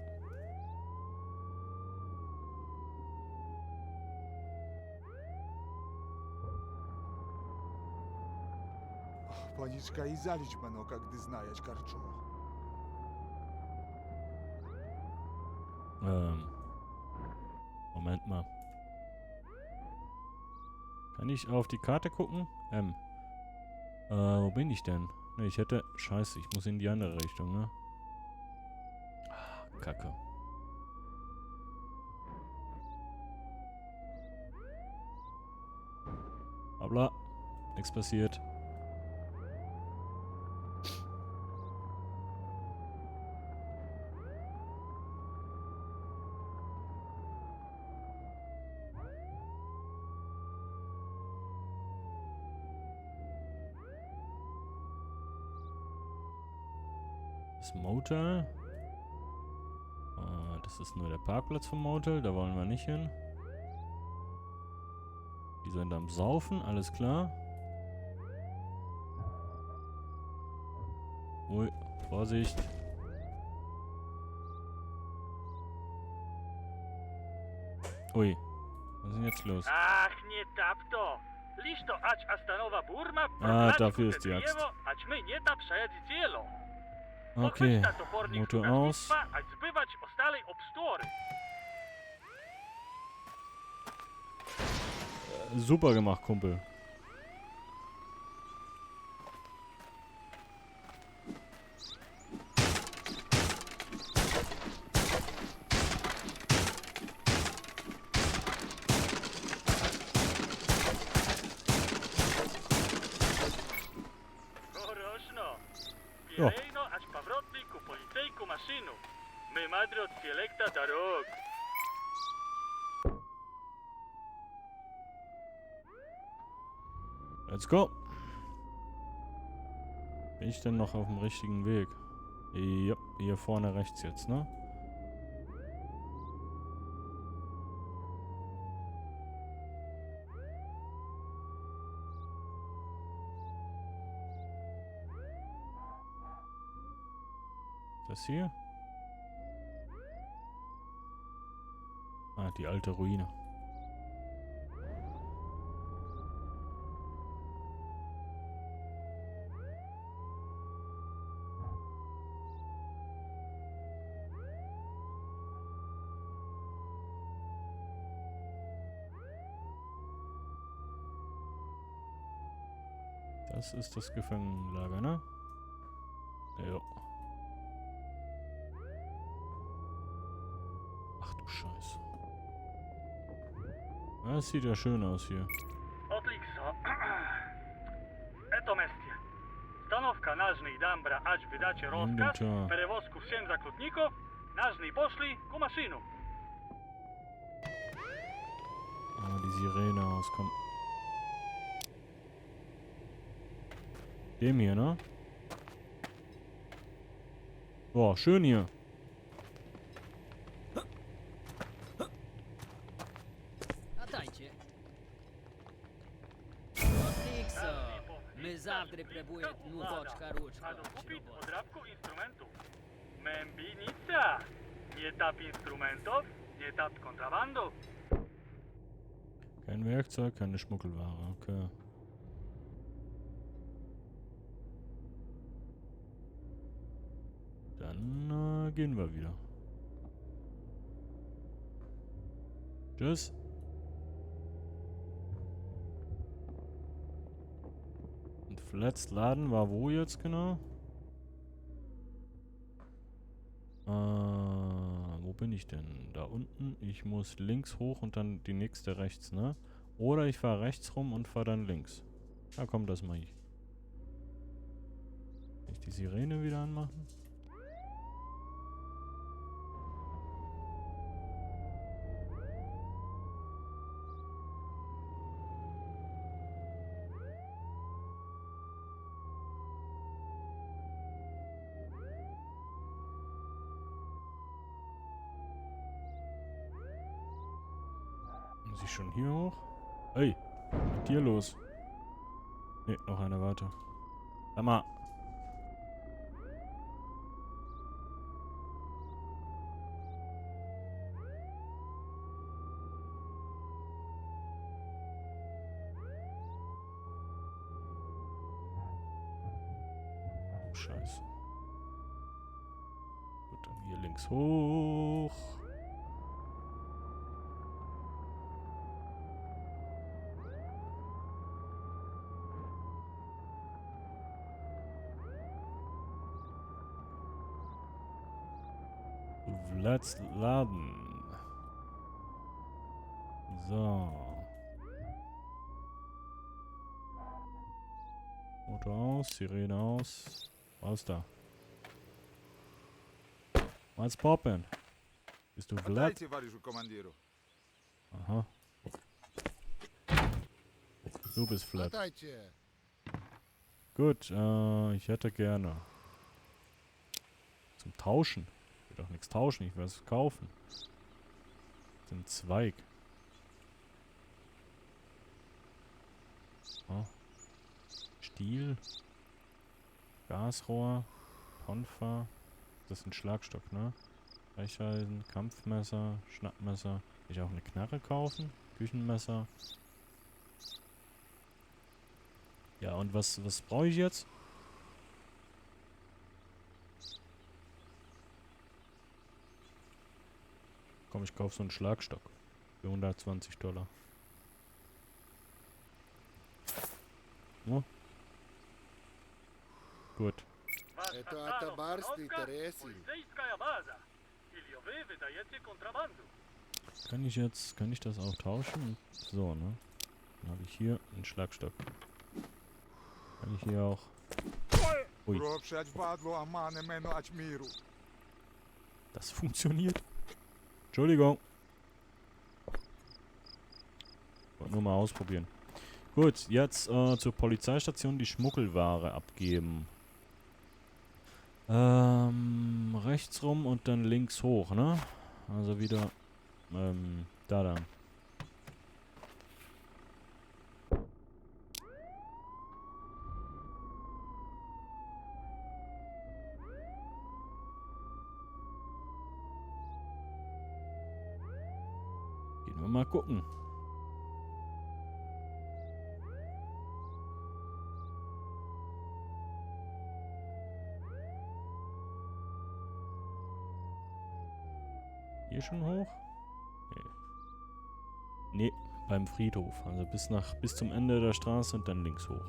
Паничка, и залить мано, когда знаешь корчо. Moment mal. Kann ich auf die Karte gucken? Wo bin ich denn? Ne, ich hätte... Scheiße, ich muss in die andere Richtung, ne? Ah, Kacke. Habla. Nichts passiert. Das Motel. Das ist nur der Parkplatz vom Motel. Da wollen wir nicht hin. Die sind am Saufen, alles klar. Ui, Vorsicht. Ui, was ist denn jetzt los? Ach, nie tap to. Liczno ać astanowa burma, dafür ist die Axt. ać my nie tap przejedzi cielo. Okay, Motor aus. Ać zbywać ostalej obstory. Super gemacht, Kumpel. Хорошно. Ja. Pirejno ać powrotny ku policyjku maszynu. My madry od selekta darog. Let's go. Bin ich denn noch auf dem richtigen Weg? Ja, hier vorne rechts jetzt, ne? Das hier? Ah, die alte Ruine. Das ist das Gefangenenlager, ne? Ja. Ach du Scheiße. Das sieht ja schön aus hier. Odlikso. Eto mestie. Stanowka nażnej dambra ać wydacie rozkaz, Inventar. perewozku всем zaklutników, nażnej poszli ku maszynu. Ah, die Sirene auskommt. Dem hier, ne? Boah, schön hier. A dajcie. Odlikso. My Завтра прибует нуточка ручка. A dokupić odrabku instrumentów. Membienica. Nie tap instrumentów, nie tap kontrabandu. Kein Werkzeug, keine Schmuggelware. Okay. Dann gehen wir wieder. Tschüss. Und Flats Laden war wo jetzt genau? Wo bin ich denn? Da unten. Ich muss links hoch und dann die nächste rechts, ne? Oder ich fahre rechts rum und fahre dann links. Ja, komm, das mache ich. Kann ich die Sirene wieder anmachen? Muss ich schon hier hoch? Ey, was ist mit dir los? Ne, noch eine weiter. Sag mal. Oh, Scheiße. Gut, dann hier links hoch. Let's laden. So. Motor aus, Sirene aus. Was ist da? Was poppen? Bist du Vlad? Отдайте варежу командиру. Aha. Du bist Vlad. Отдайте. Gut, ich hätte gerne. Zum Tauschen. Ich will doch nichts tauschen, ich will es kaufen. Den Zweig. Oh. Stiel. Gasrohr. Tonfa. Das ist ein Schlagstock, ne? Brecheisen, Kampfmesser, Schnappmesser. Will ich auch eine Knarre kaufen? Küchenmesser. Ja, und was brauche ich jetzt? Komm, ich kaufe so einen Schlagstock. Für $120. Oh. Gut. Это атабарский Тересин. Полицейская база. Или вы выдаете контрабанду. Kann ich das auch tauschen? So, ne? Dann habe ich hier einen Schlagstock. Kann ich hier auch... Ui, Пропшать впадло, а мане мене ачмиру. das funktioniert. Entschuldigung. Wollte nur mal ausprobieren. Gut, jetzt zur Polizeistation die Schmuggelware abgeben. Rechts rum und dann links hoch, ne? Also wieder, da. Gehen wir mal gucken. Hier schon hoch? Nee, beim Friedhof. Also bis zum Ende der Straße und dann links hoch.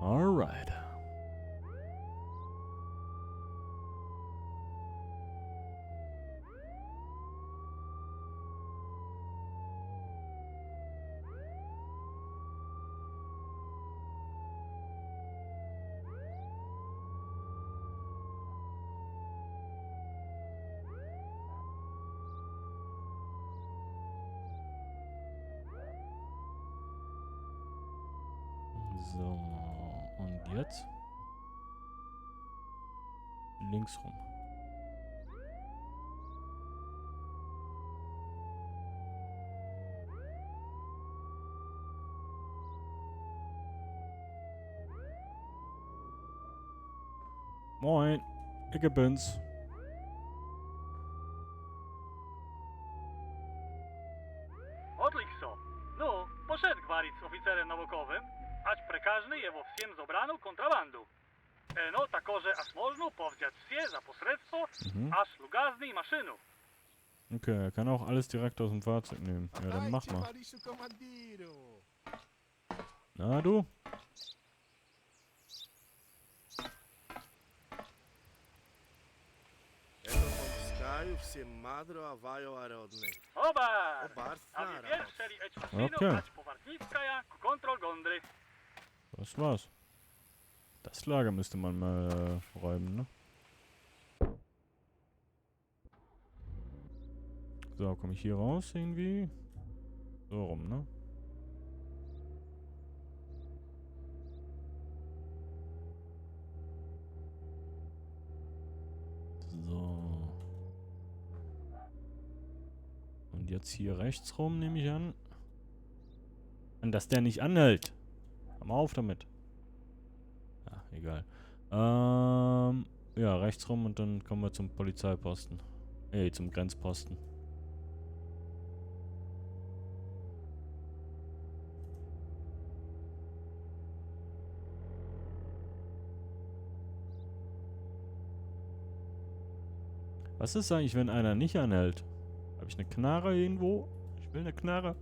Alright. So, und jetzt? Links rum. Moin, ich bin's. Odlično. No, poszedł gwarić z oficerem naukowym, ać prekażny je wo всем zobranu kontrabandu. No, takoże aż można powdziać wsie za posredstwo, aż lugazny i maszynu. Okay, er kann auch alles direkt aus dem Fahrzeug nehmen. Ja, dann mach mal. Mariszu komandiru. Na du? Это помскаю всем мадро аваю ародны. Obar! Obar A wy snara. pierwszeli eć maszynu, Okay. ać powartnickaja, kontrol gondry. Das war's. Das Lager müsste man mal räumen, ne? So, komme ich hier raus irgendwie? So rum, ne? So. Und jetzt hier rechts rum, nehme ich an. Und dass der nicht anhält. Hör mal auf damit. Ja, egal. Ja, rechts rum und dann kommen wir zum Polizeiposten. Zum Grenzposten. Was ist eigentlich, wenn einer nicht anhält? Habe ich eine Knarre irgendwo? Ich will eine Knarre.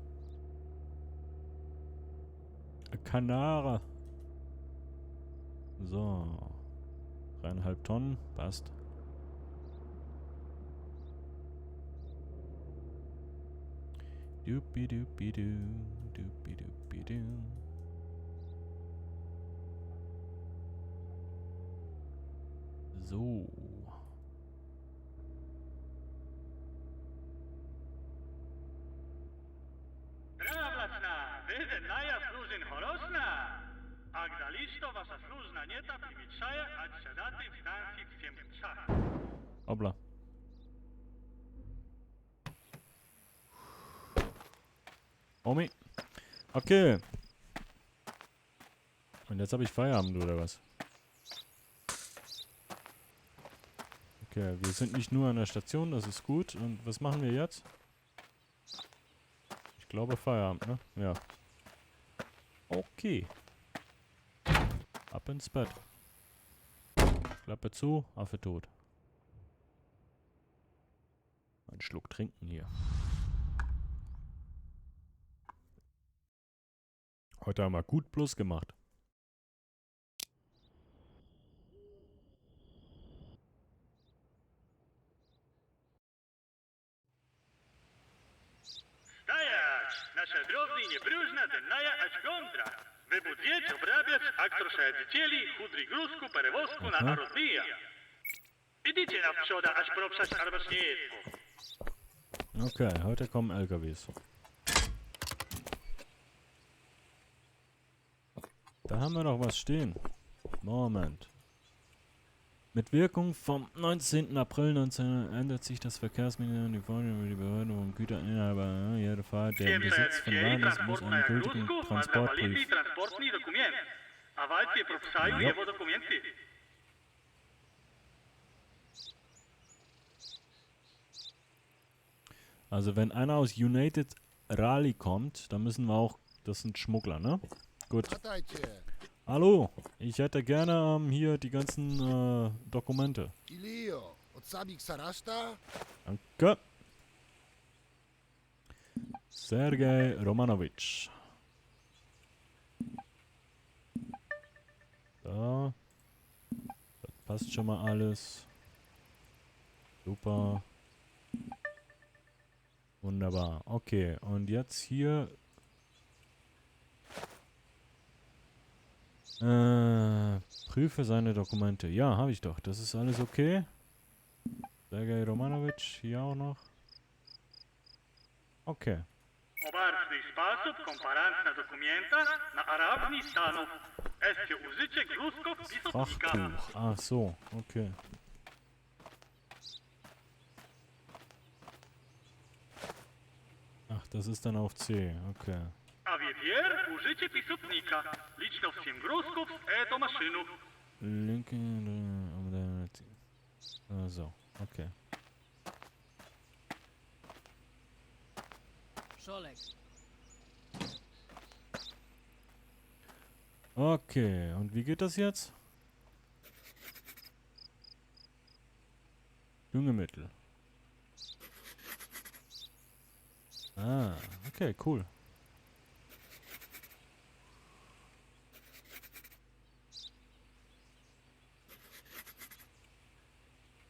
Eine Kanare. So. 3,5 Tonnen. Passt. Dupi-dupi-du. Dupi-dupi-du. So. Pravlacna, wyjdę naja służyn horosna. A gda listo wasza służna nieta primiczaja, a siadaty w stacji w Siemczach. Hoppla. Omi. Okay. Und jetzt habe ich Feierabend, oder was? Okay, wir sind nicht nur an der Station, das ist gut. Und was machen wir jetzt? Ich glaube Feierabend, ne? Ja. Okay. Ab ins Bett. Klappe zu, Affe tot. Ein Schluck trinken hier. Heute haben wir gut Plus gemacht. Stajać! Nasza drobny i niepróżna ten naja ać kontra. Wybudzieć, obrabiać, aktor szedicieli, chudry gruzku, perewozku na narodnia. Idziecie na przoda, aż propsać arbacznictwo. Okay, heute kommen LKWs. Da haben wir doch was stehen. Moment. Mit Wirkung vom 19. April 19 ändert sich das Verkehrsministerium die Vorschrift über die Behörden und Güterinhaber. Jede Fahrt, der im Besitz von Waren ist, muss einen gültigen Transportbrief. Transportni dokument. A walcie propsaju Ja. jego dokumenty. Also wenn einer aus United Rally kommt, dann müssen wir auch... Das sind Schmuggler, ne? Gut. Patajcie. Hallo, ich hätte gerne hier die ganzen Dokumente. Ilio, od samih Sarasta? Danke. Sergej Romanovic. Da. Das passt schon mal alles. Super. Wunderbar. Okay, und jetzt hier... prüfe seine Dokumente. Ja, habe ich doch. Das ist alles okay. Sergej Romanovic, hier auch noch. Okay. Obarčný spásob komparantna dokumenta na arabni stanov. Este użycie gruzków pisotnika. Frachttuch. Ach so, okay. Ach, das ist dann auf C, okay. A wier użycie pisotnika. Liczno w 7 gruzków, to maszynu. Linke, So, okay. Scholek. Okay, und wie geht das jetzt? Düngemittel. Ah, okay, cool.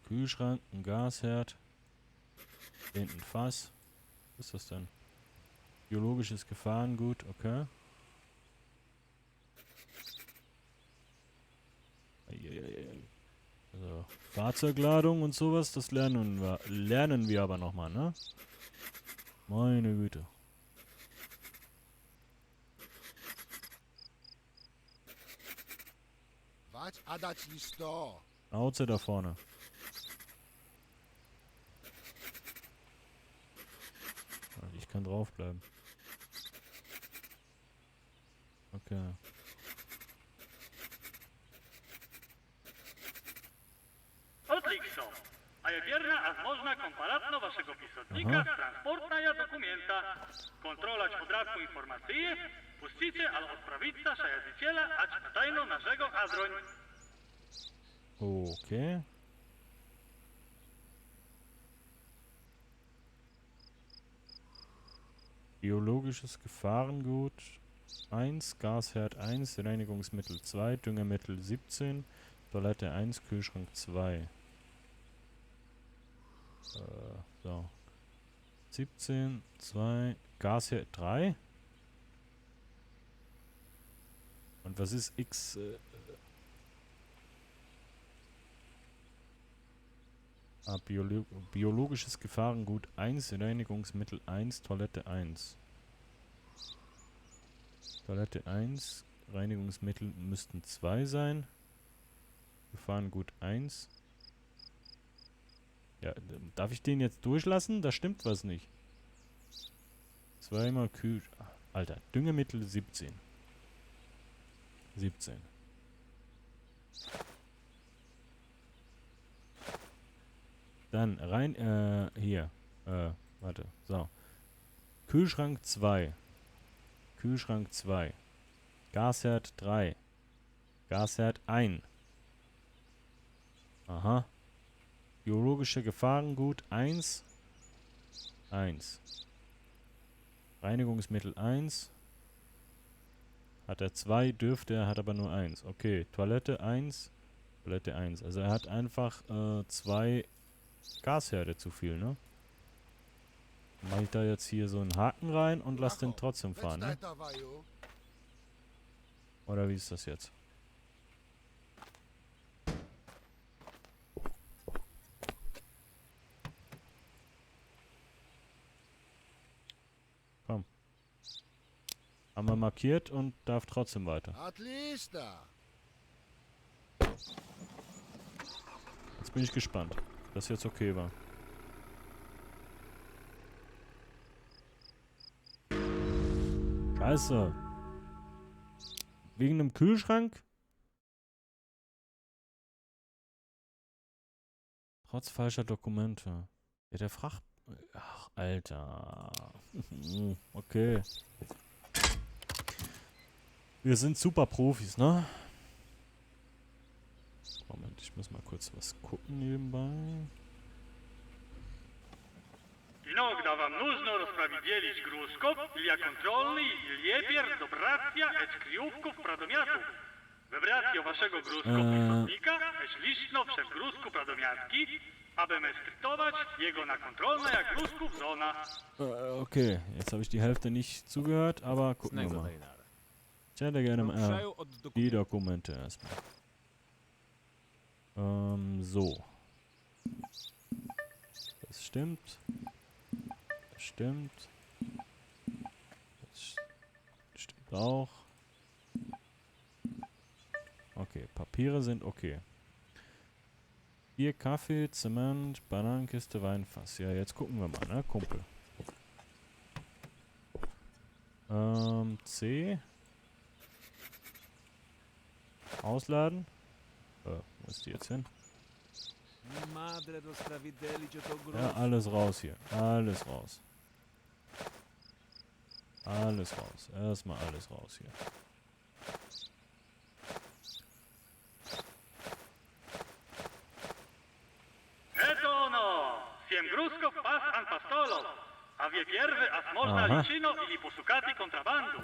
Kühlschrank, ein Gasherd, hinten ein Fass. Was ist das denn? Biologisches Gefahrengut, okay. Also, Fahrzeugladung und sowas, das lernen wir aber nochmal, ne? Meine Güte. Vać a dać listo. Auze da vorne. Ich kann draufbleiben. Okay. Отлично. А е вjerna, a možna komparatno vašeg pisotnika, transportna je dokumenta. Kontrolać podradku informacije, pusticie, ale odprawica szajadziciela, ać tajno naszego adroń. Okay. Biologisches Gefahrengut 1, Gasherd 1, Reinigungsmittel 2, Düngemittel 17, Toilette 1, Kühlschrank 2. So. 17, 2, Gasherd 3. Und was ist X? Biologisches Gefahrengut 1, Reinigungsmittel 1, Toilette 1. Toilette 1, Reinigungsmittel müssten 2 sein. Gefahrengut 1. Ja, darf ich den jetzt durchlassen? Da stimmt was nicht. Zweimal Alter, Düngemittel 17. 17. Dann rein, hier. Warte, so. Kühlschrank 2. Kühlschrank 2. Gasherd 3. Gasherd 1. Aha. Biologische Gefahrengut 1. 1. Reinigungsmittel 1. Hat er 2, dürfte er, hat aber nur 1. Okay, Toilette 1. Toilette 1. Also er hat einfach 2 Gasherde zu viel, ne? Mache ich da jetzt hier so einen Haken rein und lass den trotzdem fahren, ne? Oder wie ist das jetzt? Komm. Haben wir markiert und darf trotzdem weiter. Jetzt bin ich gespannt, dass jetzt okay war. Scheiße. Wegen einem Kühlschrank? Trotz falscher Dokumente. Ja, der Fracht... Ach, Alter. Okay. Wir sind super Profis, ne? Moment, ich muss mal kurz was gucken nebenbei. Inogda wam нужно rozprawidzielić gruszków dla kontrolny i lepiej dobracja eć kryjówków pradomiatów. Wybracjo waszego gruszku pisotnika eć liczno przez gruszku pradomiatki, aby mestrytować jego na kontrolne jak gruszków zona. Okay, jetzt habe ich die Hälfte nicht zugehört, aber gucken wir mal. Ich hätte gerne mal die Dokumente erstmal. So. Das stimmt. Das stimmt. Das stimmt auch. Okay, Papiere sind okay. Bier, Kaffee, Zement, Bananenkiste, Weinfass. Ja, jetzt gucken wir mal, ne, Kumpel. C. Ausladen. Wo ist die jetzt hin? Mi madre do stravidelice to Ja, grosso. alles raus hier. Alles raus. Alles raus. Erstmal alles raus hier. Eto ono! Siem Gruskov pas an pastolov. A wie pierwy as można Aha. liczyno ili posukati kontrabandu.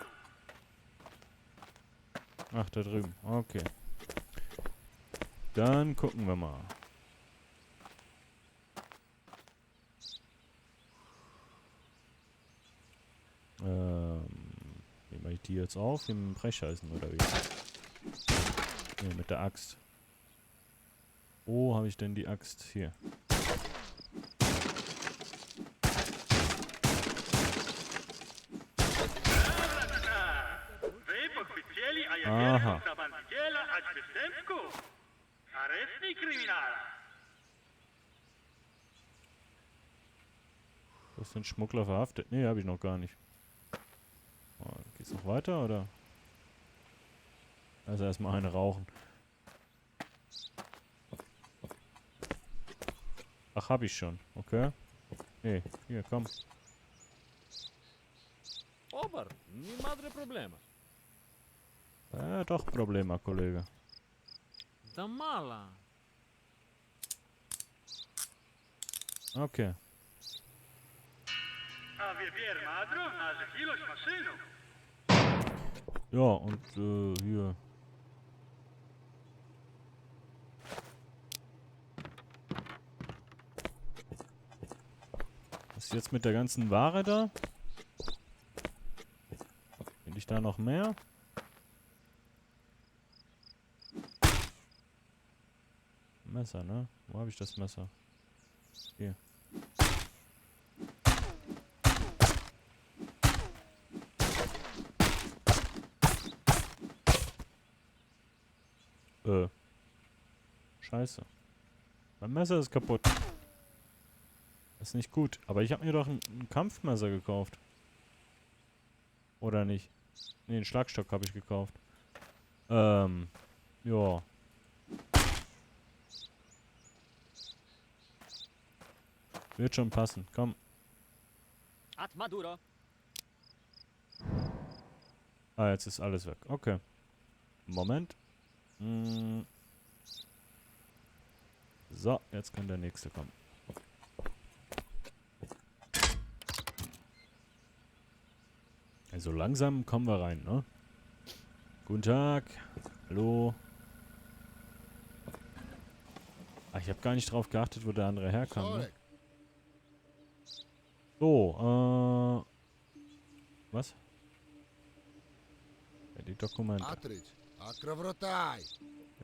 Ach, da drüben. Okay. Dann gucken wir mal. Wie mache ich die jetzt auf? Hier mit dem Brecheisen oder wie? Ne, mit der Axt. Wo habe ich denn die Axt? Hier. Wy pochwycieli, a Aha. jak kontrabandiciela, ać występku. Arestni kryminala. Du hast den Schmuggler verhaftet? Nee, habe ich noch gar nicht. Oh, geht's noch weiter, oder? Also erstmal eine rauchen. Ach, hab ich schon. Okay. Hey, hier, komm. Obar, ni madre problema. Doch, Problema, Kollege. Da mala. Okay. A wie pier madro, naże ilość maszynu. Ja, und hier. Was ist jetzt mit der ganzen Ware da? Finde ich da noch mehr? Messer, ne? Wo habe ich das Messer? Hier. Scheiße. Mein Messer ist kaputt. Ist nicht gut. Aber ich habe mir doch ein Kampfmesser gekauft. Oder nicht? Ne, einen Schlagstock habe ich gekauft. Ja. Wird schon passen. Komm. Ad Maduro. Ah, jetzt ist alles weg. Okay. Moment. So, jetzt kann der nächste kommen. Also langsam kommen wir rein, ne? Guten Tag. Hallo. Ah, ich habe gar nicht drauf geachtet, wo der andere herkam. Ne? Sorek, So, was? Ja, die Dokumente. Atric, Akravrotai.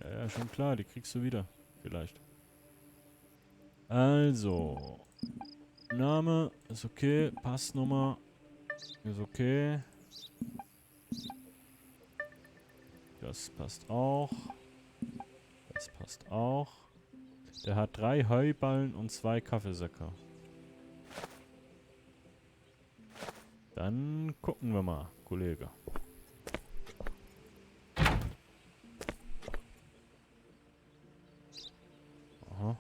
Ja, schon klar, die kriegst du wieder. Vielleicht. Also. Name ist okay. Passnummer ist okay. Das passt auch. Das passt auch. Der hat 3 Heuballen und 2 Kaffeesäcke. Dann gucken wir mal, Kollege. Aha.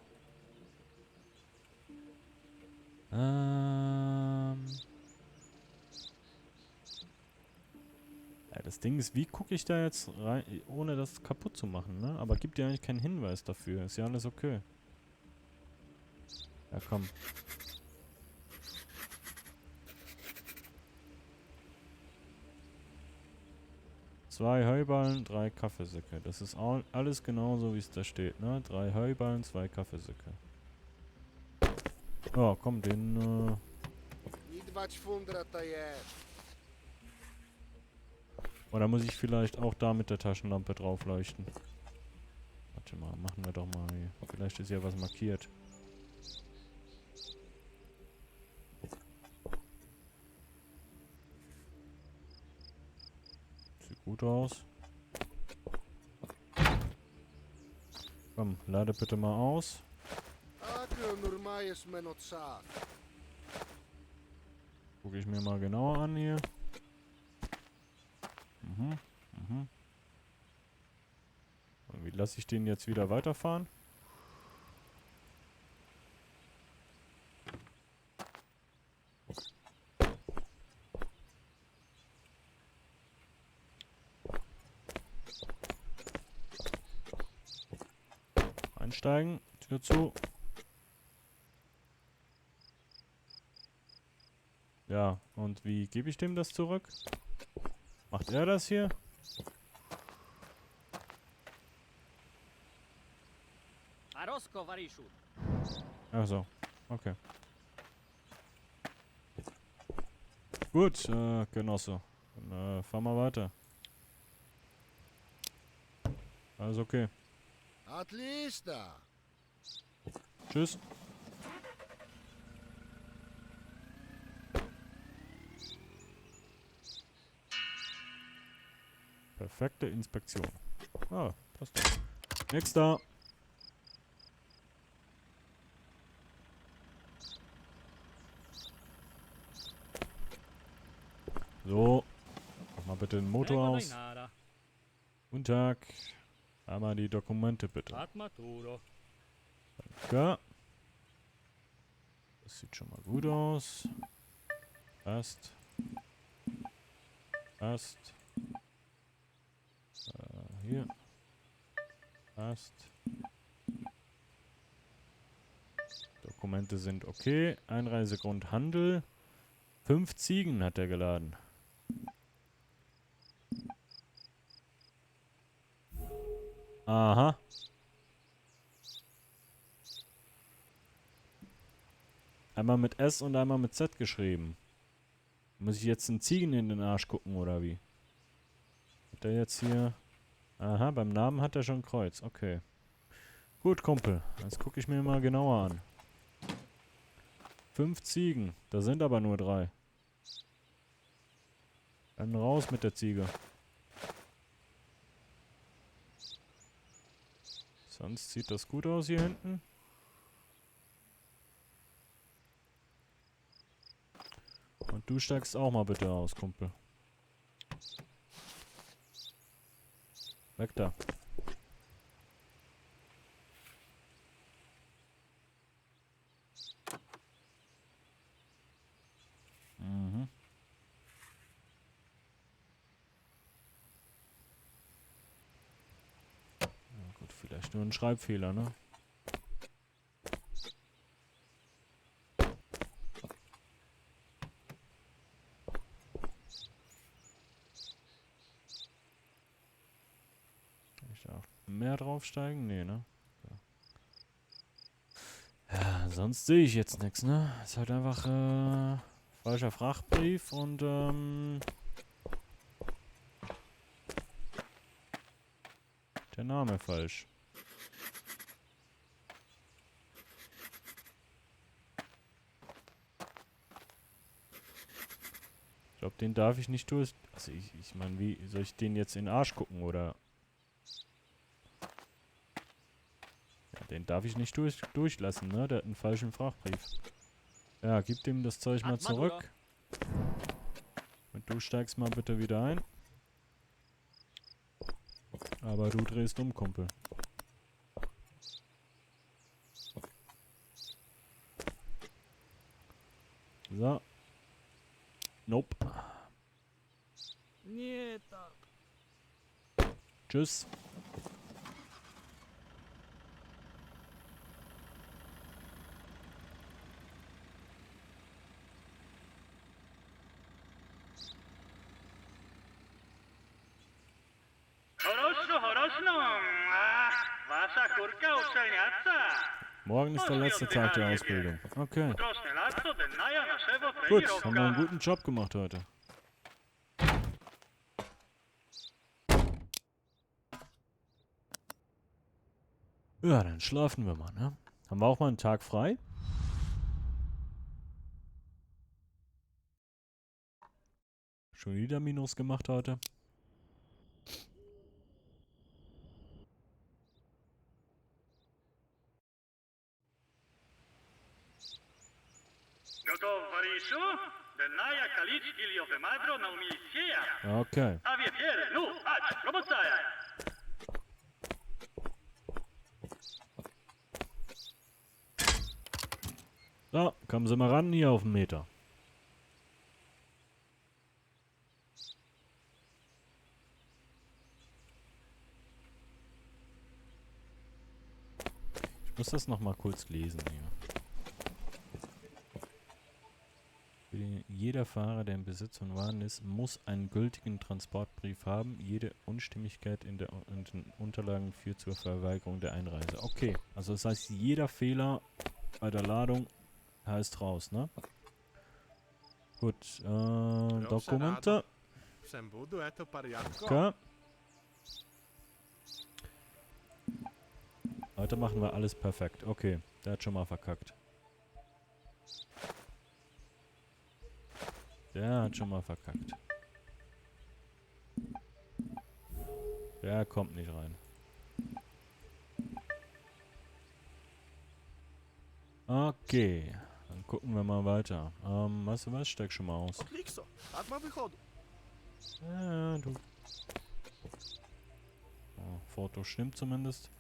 Ja, das Ding ist, wie gucke ich da jetzt rein, ohne das kaputt zu machen, ne? Aber gibt ja eigentlich keinen Hinweis dafür. Ist ja alles okay. Ja, komm. Zwei Heuballen, 3 Kaffeesäcke. Das ist alles genauso, wie es da steht, ne? 3 Heuballen, 2 Kaffeesäcke. Ja, komm, den, Idvać fundra tajer. Oder muss ich vielleicht auch da mit der Taschenlampe drauf leuchten? Warte mal, machen wir doch mal hier. Vielleicht ist ja was markiert. Sieht gut aus. Komm, lade bitte mal aus. Akro nurmajes menotsa. Gucke ich mir mal genauer an hier. Und wie lasse ich den jetzt wieder weiterfahren? Einsteigen. Tür zu. Ja, und wie gebe ich dem das zurück? Macht er das hier? Arosko Varishu. Ach so, okay. Gut, Genosse. Dann fahren wir weiter. Alles okay. Отлично! Tschüss. Perfekte Inspektion. Ah, passt doch. Nächster. So. Mach mal bitte den Motor aus. Guten Tag. Einmal die Dokumente bitte. Atmaturo. Danke. Das sieht schon mal gut aus. Passt. Passt. Hier. Passt. Dokumente sind okay. Einreisegrund Handel. 5 Ziegen hat er geladen. Aha. Einmal mit S und einmal mit Z geschrieben. Muss ich jetzt einen Ziegen in den Arsch gucken, oder wie? Hat er jetzt hier... Aha, beim Namen hat er schon ein Kreuz. Okay. Gut, Kumpel. Das gucke ich mir mal genauer an. 5 Ziegen. Da sind aber nur 3. Dann raus mit der Ziege. Sonst sieht das gut aus hier hinten. Und du steigst auch mal bitte aus, Kumpel. Weg da. Mhm. Ja gut, vielleicht nur ein Schreibfehler, ne? Kann ich da auch mehr draufsteigen? Nee, ne? Ja, sonst sehe ich jetzt nichts, ne? Ist halt einfach, falscher Frachtbrief und, der Name falsch. Ich glaube, den darf ich nicht durch... Also ich meine, wie soll ich den jetzt in den Arsch gucken, oder... Ja, den darf ich nicht durchlassen, ne? Der hat einen falschen Frachtbrief. Ja, gib dem das Zeug mal zurück. Und du steigst mal bitte wieder ein. Aber du drehst um, Kumpel. So. Nope. Nie tak. Tschüss. Horosno. Wasza kurka uczelniaca. Morgen ist der letzte Tag der Ausbildung. Okay. Utrosne laco dennaja naszego Gut, haben wir einen trenirovka. guten Job gemacht heute. Ja, dann schlafen wir mal, ne? Haben wir auch mal einen Tag frei? Schon wieder Minus gemacht heute. Gotov, Varishu? Dennaja kalic iliove madro na umilitieja. Okay. A wie pier, nu, ać, robocaja. So, kommen Sie mal ran hier auf den Meter. muss das nochmal kurz lesen hier. Jeder Fahrer, der im Besitz von Waren ist, muss einen gültigen Transportbrief haben. Jede Unstimmigkeit in den Unterlagen führt zur Verweigerung der Einreise. Okay, also das heißt, jeder Fehler bei der Ladung heißt raus, ne? Gut, Dokumente. Okay. Heute machen wir alles perfekt. Okay, der hat schon mal verkackt. Der hat schon mal verkackt. Der kommt nicht rein. Okay, dann gucken wir mal weiter. Weißt du was? Steig schon mal aus. Ja, du. Oh, Foto stimmt zumindest.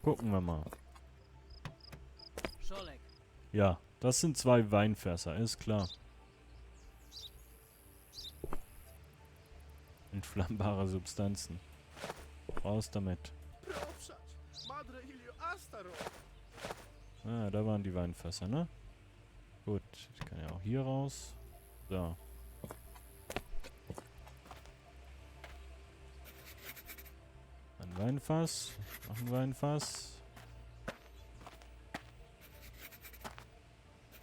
Gucken wir mal. Scholek. Ja, das sind 2 Weinfässer, ist klar. Entflammbare Substanzen. Raus damit. Ah, da waren die Weinfässer, ne? Gut, ich kann ja auch hier raus. So. Ein Weinfass. Noch ein Weinfass.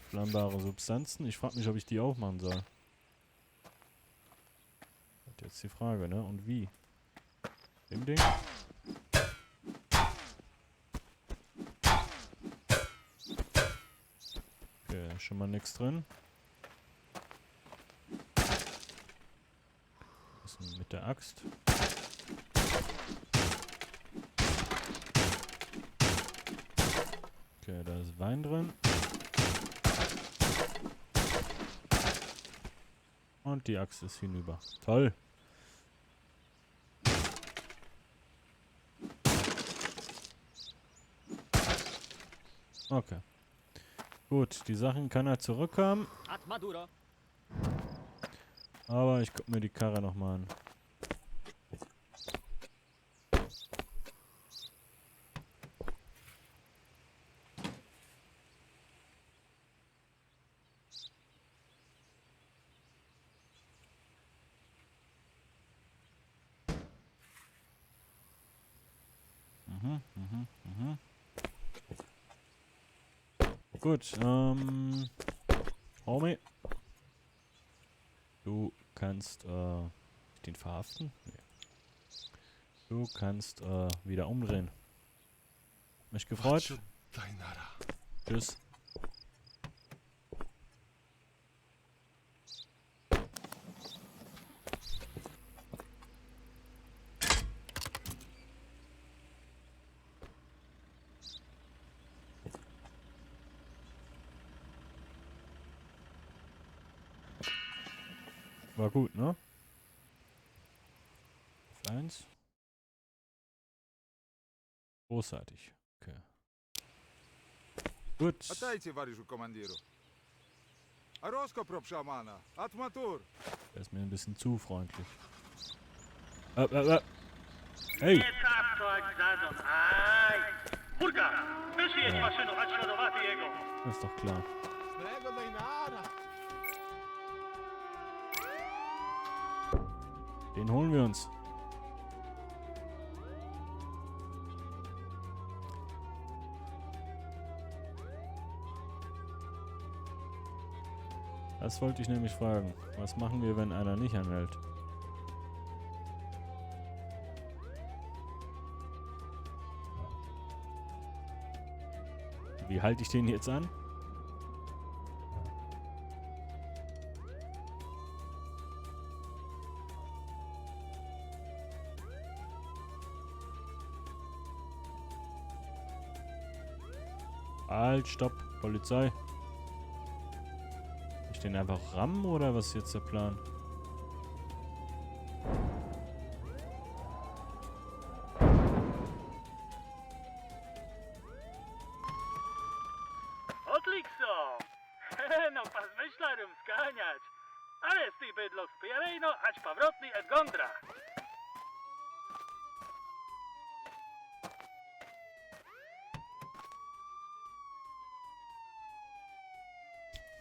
Flammbare Substanzen. Ich frage mich, ob ich die auch machen soll. Jetzt die Frage, ne? Und wie? Dem Ding? Okay, schon mal nichts drin. Was ist denn mit der Axt? Okay, da ist Wein drin. Und die Axt ist hinüber. Toll! Okay. Gut, die Sachen kann er zurückhaben. Ad Maduro. Aber ich guck mir die Karre nochmal an. Gut, Homie. Du kannst, den verhaften? Nee. Du kannst, wieder umdrehen. Mich gefreut. Tschüss. War gut, ne? F1. Großartig. Okay. Gut. Ataici, varishu Kommandiro. Arosko prop Schamana. Atmatur. Der ist mir ein bisschen zu freundlich. Hey! Nie tak to jak zadon. Aj! Burga! Wyżyjedź maszynu, a śladowaty jego! Das ist doch klar. Den holen wir uns. Das wollte ich nämlich fragen. Was machen wir, wenn einer nicht anhält? Wie halte ich den jetzt an? Halt, stopp, Polizei. Soll ich den einfach rammen oder was ist jetzt der Plan? Odlikso! No pas myślarum skaniać! Ale z tej bydlok spierejno, ać powrotny et gondra!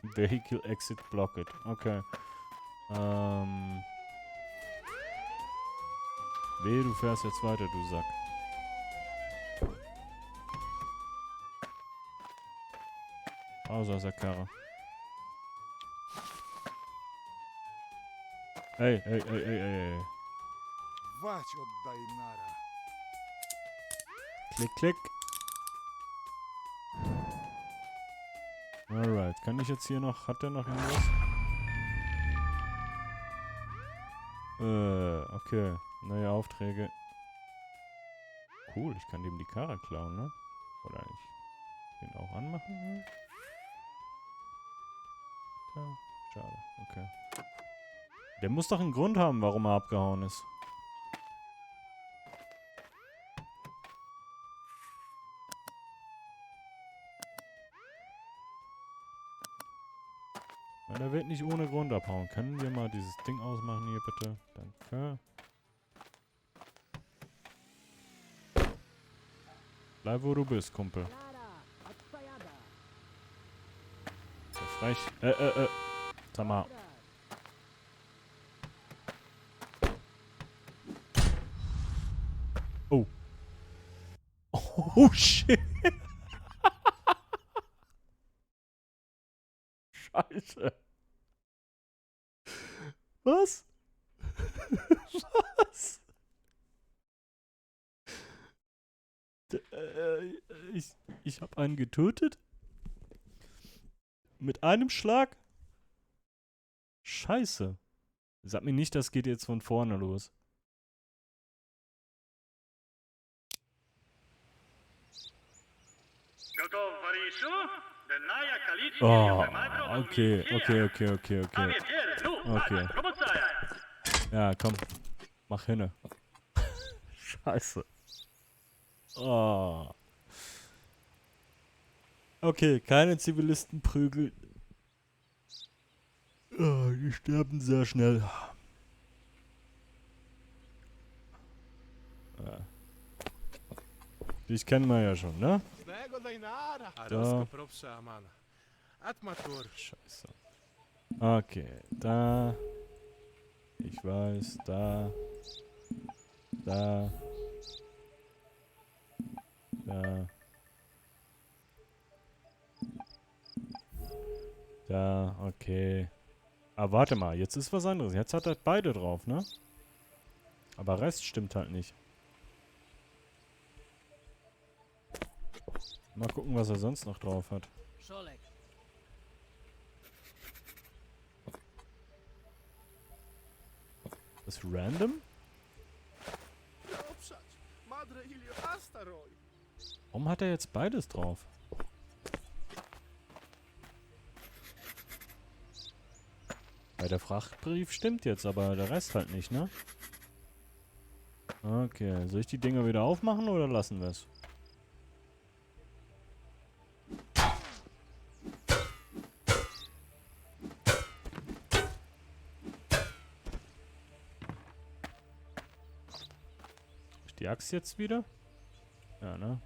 Vehicle exit blocked. Okay. Wehe, du fährst jetzt weiter, du Sack. Raus aus der Karre. Ey. Вачо Дайнара. Klick, klick. Alright, kann ich jetzt hier noch... Hat der noch irgendwas? Okay. Neue Aufträge. Cool, ich kann dem die Karre klauen, ne? Oder ich den auch anmachen? Ja, schade, okay. Der muss doch einen Grund haben, warum er abgehauen ist. Weil er wird nicht ohne Grund abhauen. Können wir mal dieses Ding ausmachen hier, bitte? Danke. Bleib, wo du bist, Kumpel. So frech. Sag mal. Oh. Oh, shit. Scheiße. Was? Was? Ich habe einen getötet? Mit einem Schlag? Scheiße. Sag mir nicht, das geht jetzt von vorne los. Oh, okay. Okay. Ja, komm. Mach hinne. Scheiße. Oh. Okay, keine Zivilisten prügeln. Oh, die sterben sehr schnell. Ja. Dich kennen wir ja schon, ne? Da. Scheiße. Okay, da. Ich weiß, da. Da. Da. Da, okay. Aber warte mal, jetzt ist was anderes. Jetzt hat er beide drauf, ne? Aber Rest stimmt halt nicht. Mal gucken, was er sonst noch drauf hat. Das ist random? Warum hat er jetzt beides drauf? Weil der Frachtbrief stimmt jetzt, aber der Rest halt nicht, ne? Okay, soll ich die Dinger wieder aufmachen oder lassen wir es? Die Axt jetzt wieder? Ja, ne?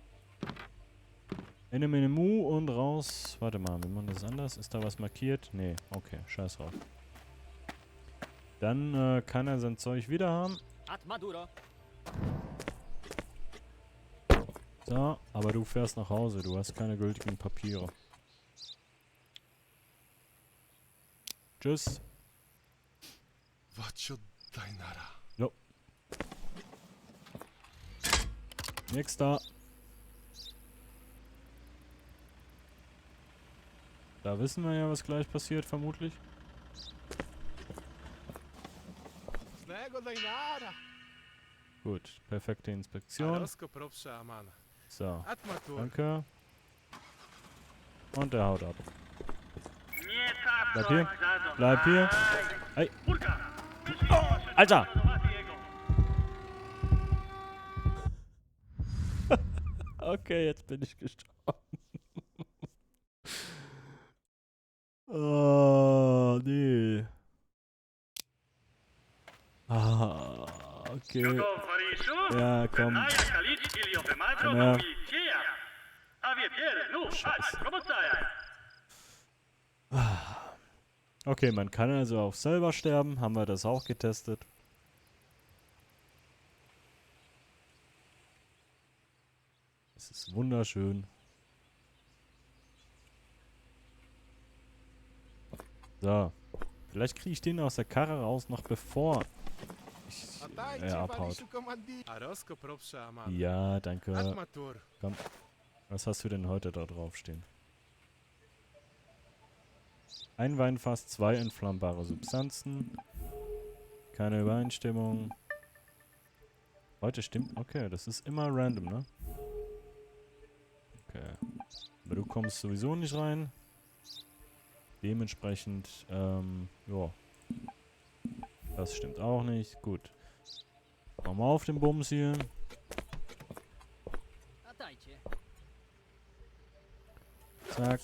Mu und raus. Warte mal, wie man das anders? Ist da was markiert? Nee, okay, scheiß drauf. Dann kann er sein Zeug wieder haben. So, aber du fährst nach Hause. Du hast keine gültigen Papiere. Tschüss. Jo. Nächster. Da wissen wir ja, was gleich passiert, vermutlich. Gut, perfekte Inspektion. So, danke. Und der haut ab. Bleib hier. Bleib hier. Hey. Oh, Alter! Okay, jetzt bin ich gestorben. Oh, nee. Ah, okay. Ja, komm. Komm her. Scheiße. Ah. Okay, man kann also auch selber sterben. Haben wir das auch getestet. Es ist wunderschön. So. Vielleicht kriege ich den aus der Karre raus, noch bevor er abhaut. Arosko propsza madre. Ja, danke. Atmatur. Komm. Was hast du denn heute da draufstehen? Ein Weinfass, 2 entflammbare Substanzen. Keine Übereinstimmung. Heute stimmt. Okay, das ist immer random, ne? Okay. Aber du kommst sowieso nicht rein. Dementsprechend, ja. Das stimmt auch nicht. Gut. Machen wir auf den Bums hier. A dajcie. Zack,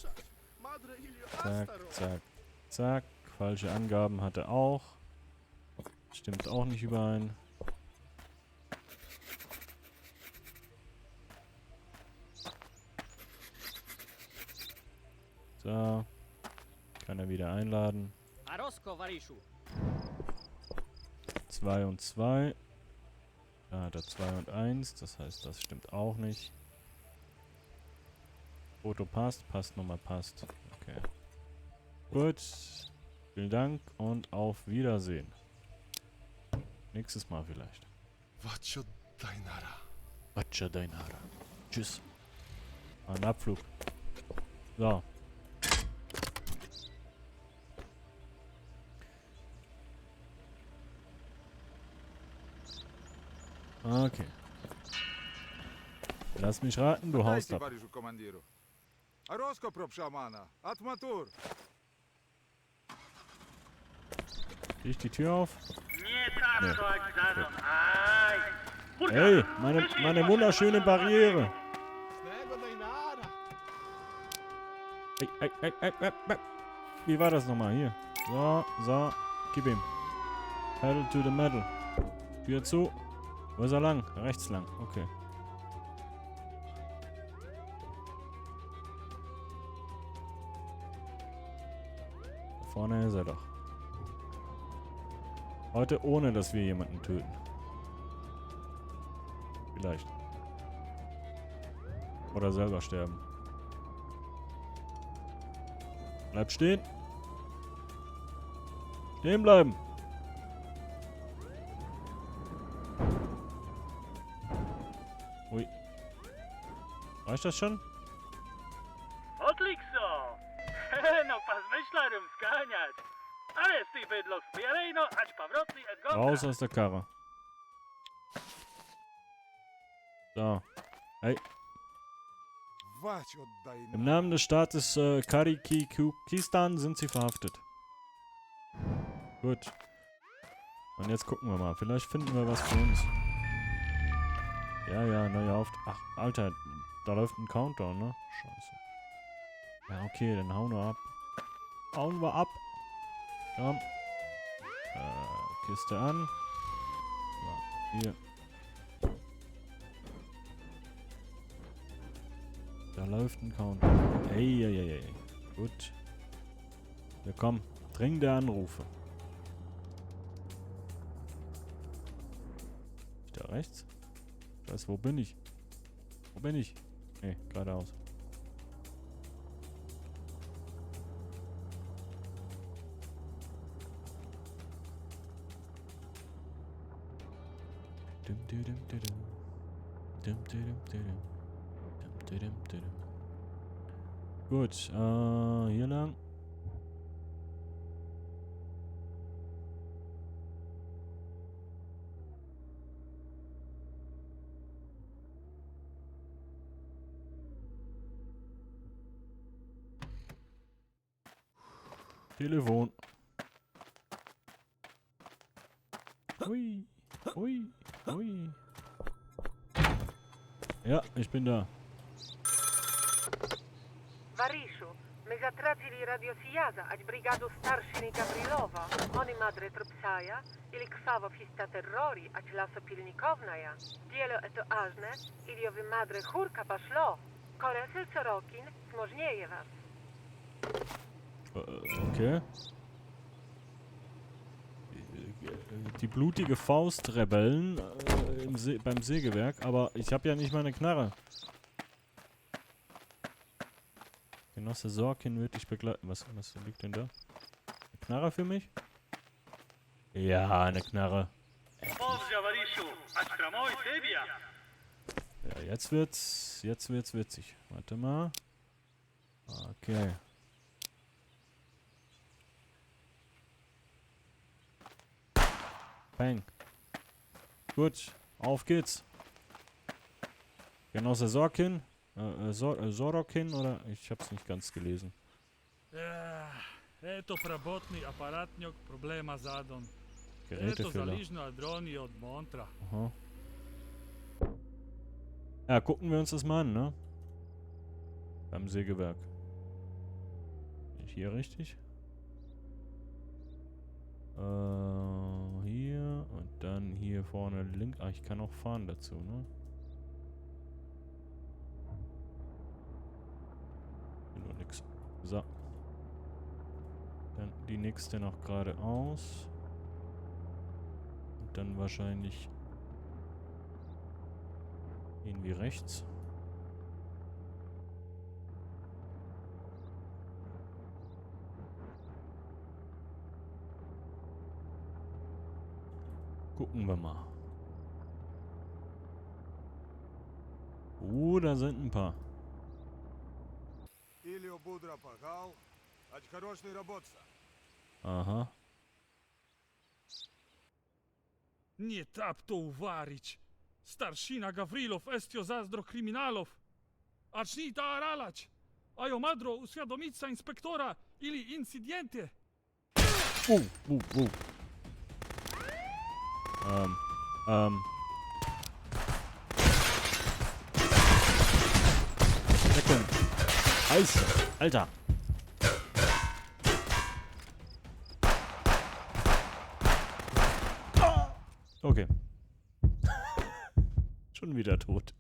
Madre Ilio zack, Astaro. zack, zack. Falsche Angaben hat er auch. Stimmt auch nicht überein. So. Kann er wieder einladen. Arosko Varishu. 2 und 2. Da hat er 2 und 1. Das heißt, das stimmt auch nicht. Foto passt. Passnummer passt. Okay. Gut. Vielen Dank und auf Wiedersehen. Nächstes Mal vielleicht. Vacho Dainara. Vacha Dainara. Tschüss. Ein Abflug. So. Okay. Lass mich raten, du haust ab. Varishu Kommandiro. Arosko propshamana. Atmatur. Krieg ich die Tür auf? Nie tak Nie. to jak zaraz. Aj! Kurka! Hey, meine wunderschöne Barriere. Ey, ey, ey, ey, ey, ey. Wie war das nochmal? Hier. So, so. Gib ihm. Pedal to the metal. Tür zu. Wo ist er lang? Rechts lang. Okay. Da vorne ist er doch. Heute ohne, dass wir jemanden töten. Vielleicht. Oder selber sterben. Bleib stehen. Stehen bleiben. Ui. Reicht das schon? Odlično! No pa zmyšľajem skáňať. Ale si vedlo spierejno, až pavroci et gonka. Raus aus der Karre. So. Hey. Vacho Im Dainara. Namen des Staates Karikikistan sind sie verhaftet. Gut. Und jetzt gucken wir mal. Vielleicht finden wir was für uns. Ja, ja, neuer Auftrag. Ach, Alter. Da läuft ein Countdown, ne? Scheiße. Ja, okay, dann hauen wir ab. Hauen wir ab. Komm. Kiste an. So, hier. Da läuft ein Countdown. Ey, ey, ey, ey. Gut. Ja, komm. Dringende Anrufe. Ich da rechts? Scheiße, wo bin ich? Wo bin ich? Nee, geradeaus. Gut, hier lang. Telefon. Hui, hui, hui. Ja, ich bin da. Varishu, my zatracili radiosijada, ać brigadu starszini Gavrilova, oni madre trupsaja, ili krwawo fista terrori, ać lasopilnikownaja. Dielo eto ażne, iliowy madre churka paszlo, koresyl corokin, zmożnieje was. Okay. die blutige Faust-Rebellen beim Sägewerk, aber ich habe ja nicht mal eine Knarre. Genosse Sorkin wird dich begleiten. Was liegt denn da? Eine Knarre für mich? Ja, eine Knarre. Ja, jetzt wird's witzig. Warte mal. Okay. Bang. Gut, auf geht's. Genosse Sorkin. Sorokin oder? Ich hab's nicht ganz gelesen. Eto prabotni aparatnjog problema zadon. Eto Gerätefehler. zaližno adroni od Montra. Aha. Ja, gucken wir uns das mal an, ne? Beim Sägewerk. Bin ich hier richtig? Hier und dann hier vorne links. Ah, ich kann auch fahren dazu, ne? Hier nur nix. So. Dann die nächste noch geradeaus. Und dann wahrscheinlich irgendwie rechts. Gucken wir mal. Da sind ein paar. Илио Будра пахал, ать хороший работа. Aha. Nie tap to uvarić. Staršina Gavrilov estio zazdro kriminalov. Acni ta aralać. Ajo madro uswiadomica inspektora ili incidente. Decken. Alter. Okay. Schon wieder tot.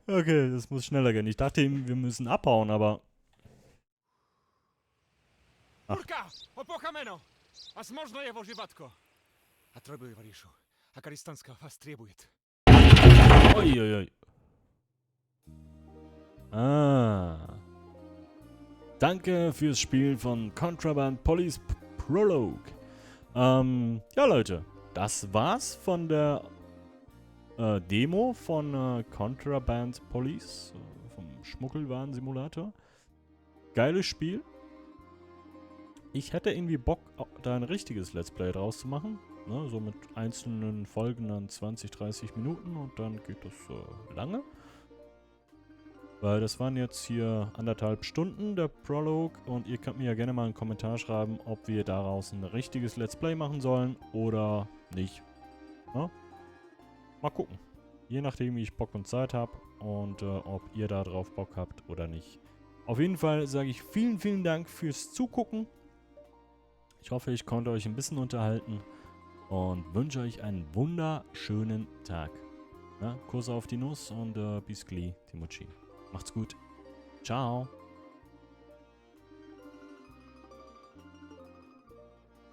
Okay, das muss schneller gehen. Ich dachte eben, wir müssen abhauen, aber... Kurka! Opokameno! As można je wożywatko? A trebuj, Wariszu. A Karistanska was trебует. Uiuiui. Danke fürs Spiel von Contraband Police Prologue. Ja Leute, das war's von der Demo von Contraband Police, vom Schmuggelwarensimulator. Geiles Spiel. Ich hätte irgendwie Bock, da ein richtiges Let's Play draus zu machen. Ne, so mit einzelnen Folgen dann 20, 30 Minuten und dann geht das lange. Weil das waren jetzt hier 1,5 Stunden, der Prolog. Und ihr könnt mir ja gerne mal einen Kommentar schreiben, ob wir daraus ein richtiges Let's Play machen sollen oder nicht. Na? Mal gucken. Je nachdem, wie ich Bock und Zeit habe und ob ihr da drauf Bock habt oder nicht. Auf jeden Fall sage ich vielen, vielen Dank fürs Zugucken. Ich hoffe, ich konnte euch ein bisschen unterhalten und wünsche euch einen wunderschönen Tag. Na, Kuss auf die Nuss und bis gleich, Timochi. Macht's gut. Ciao.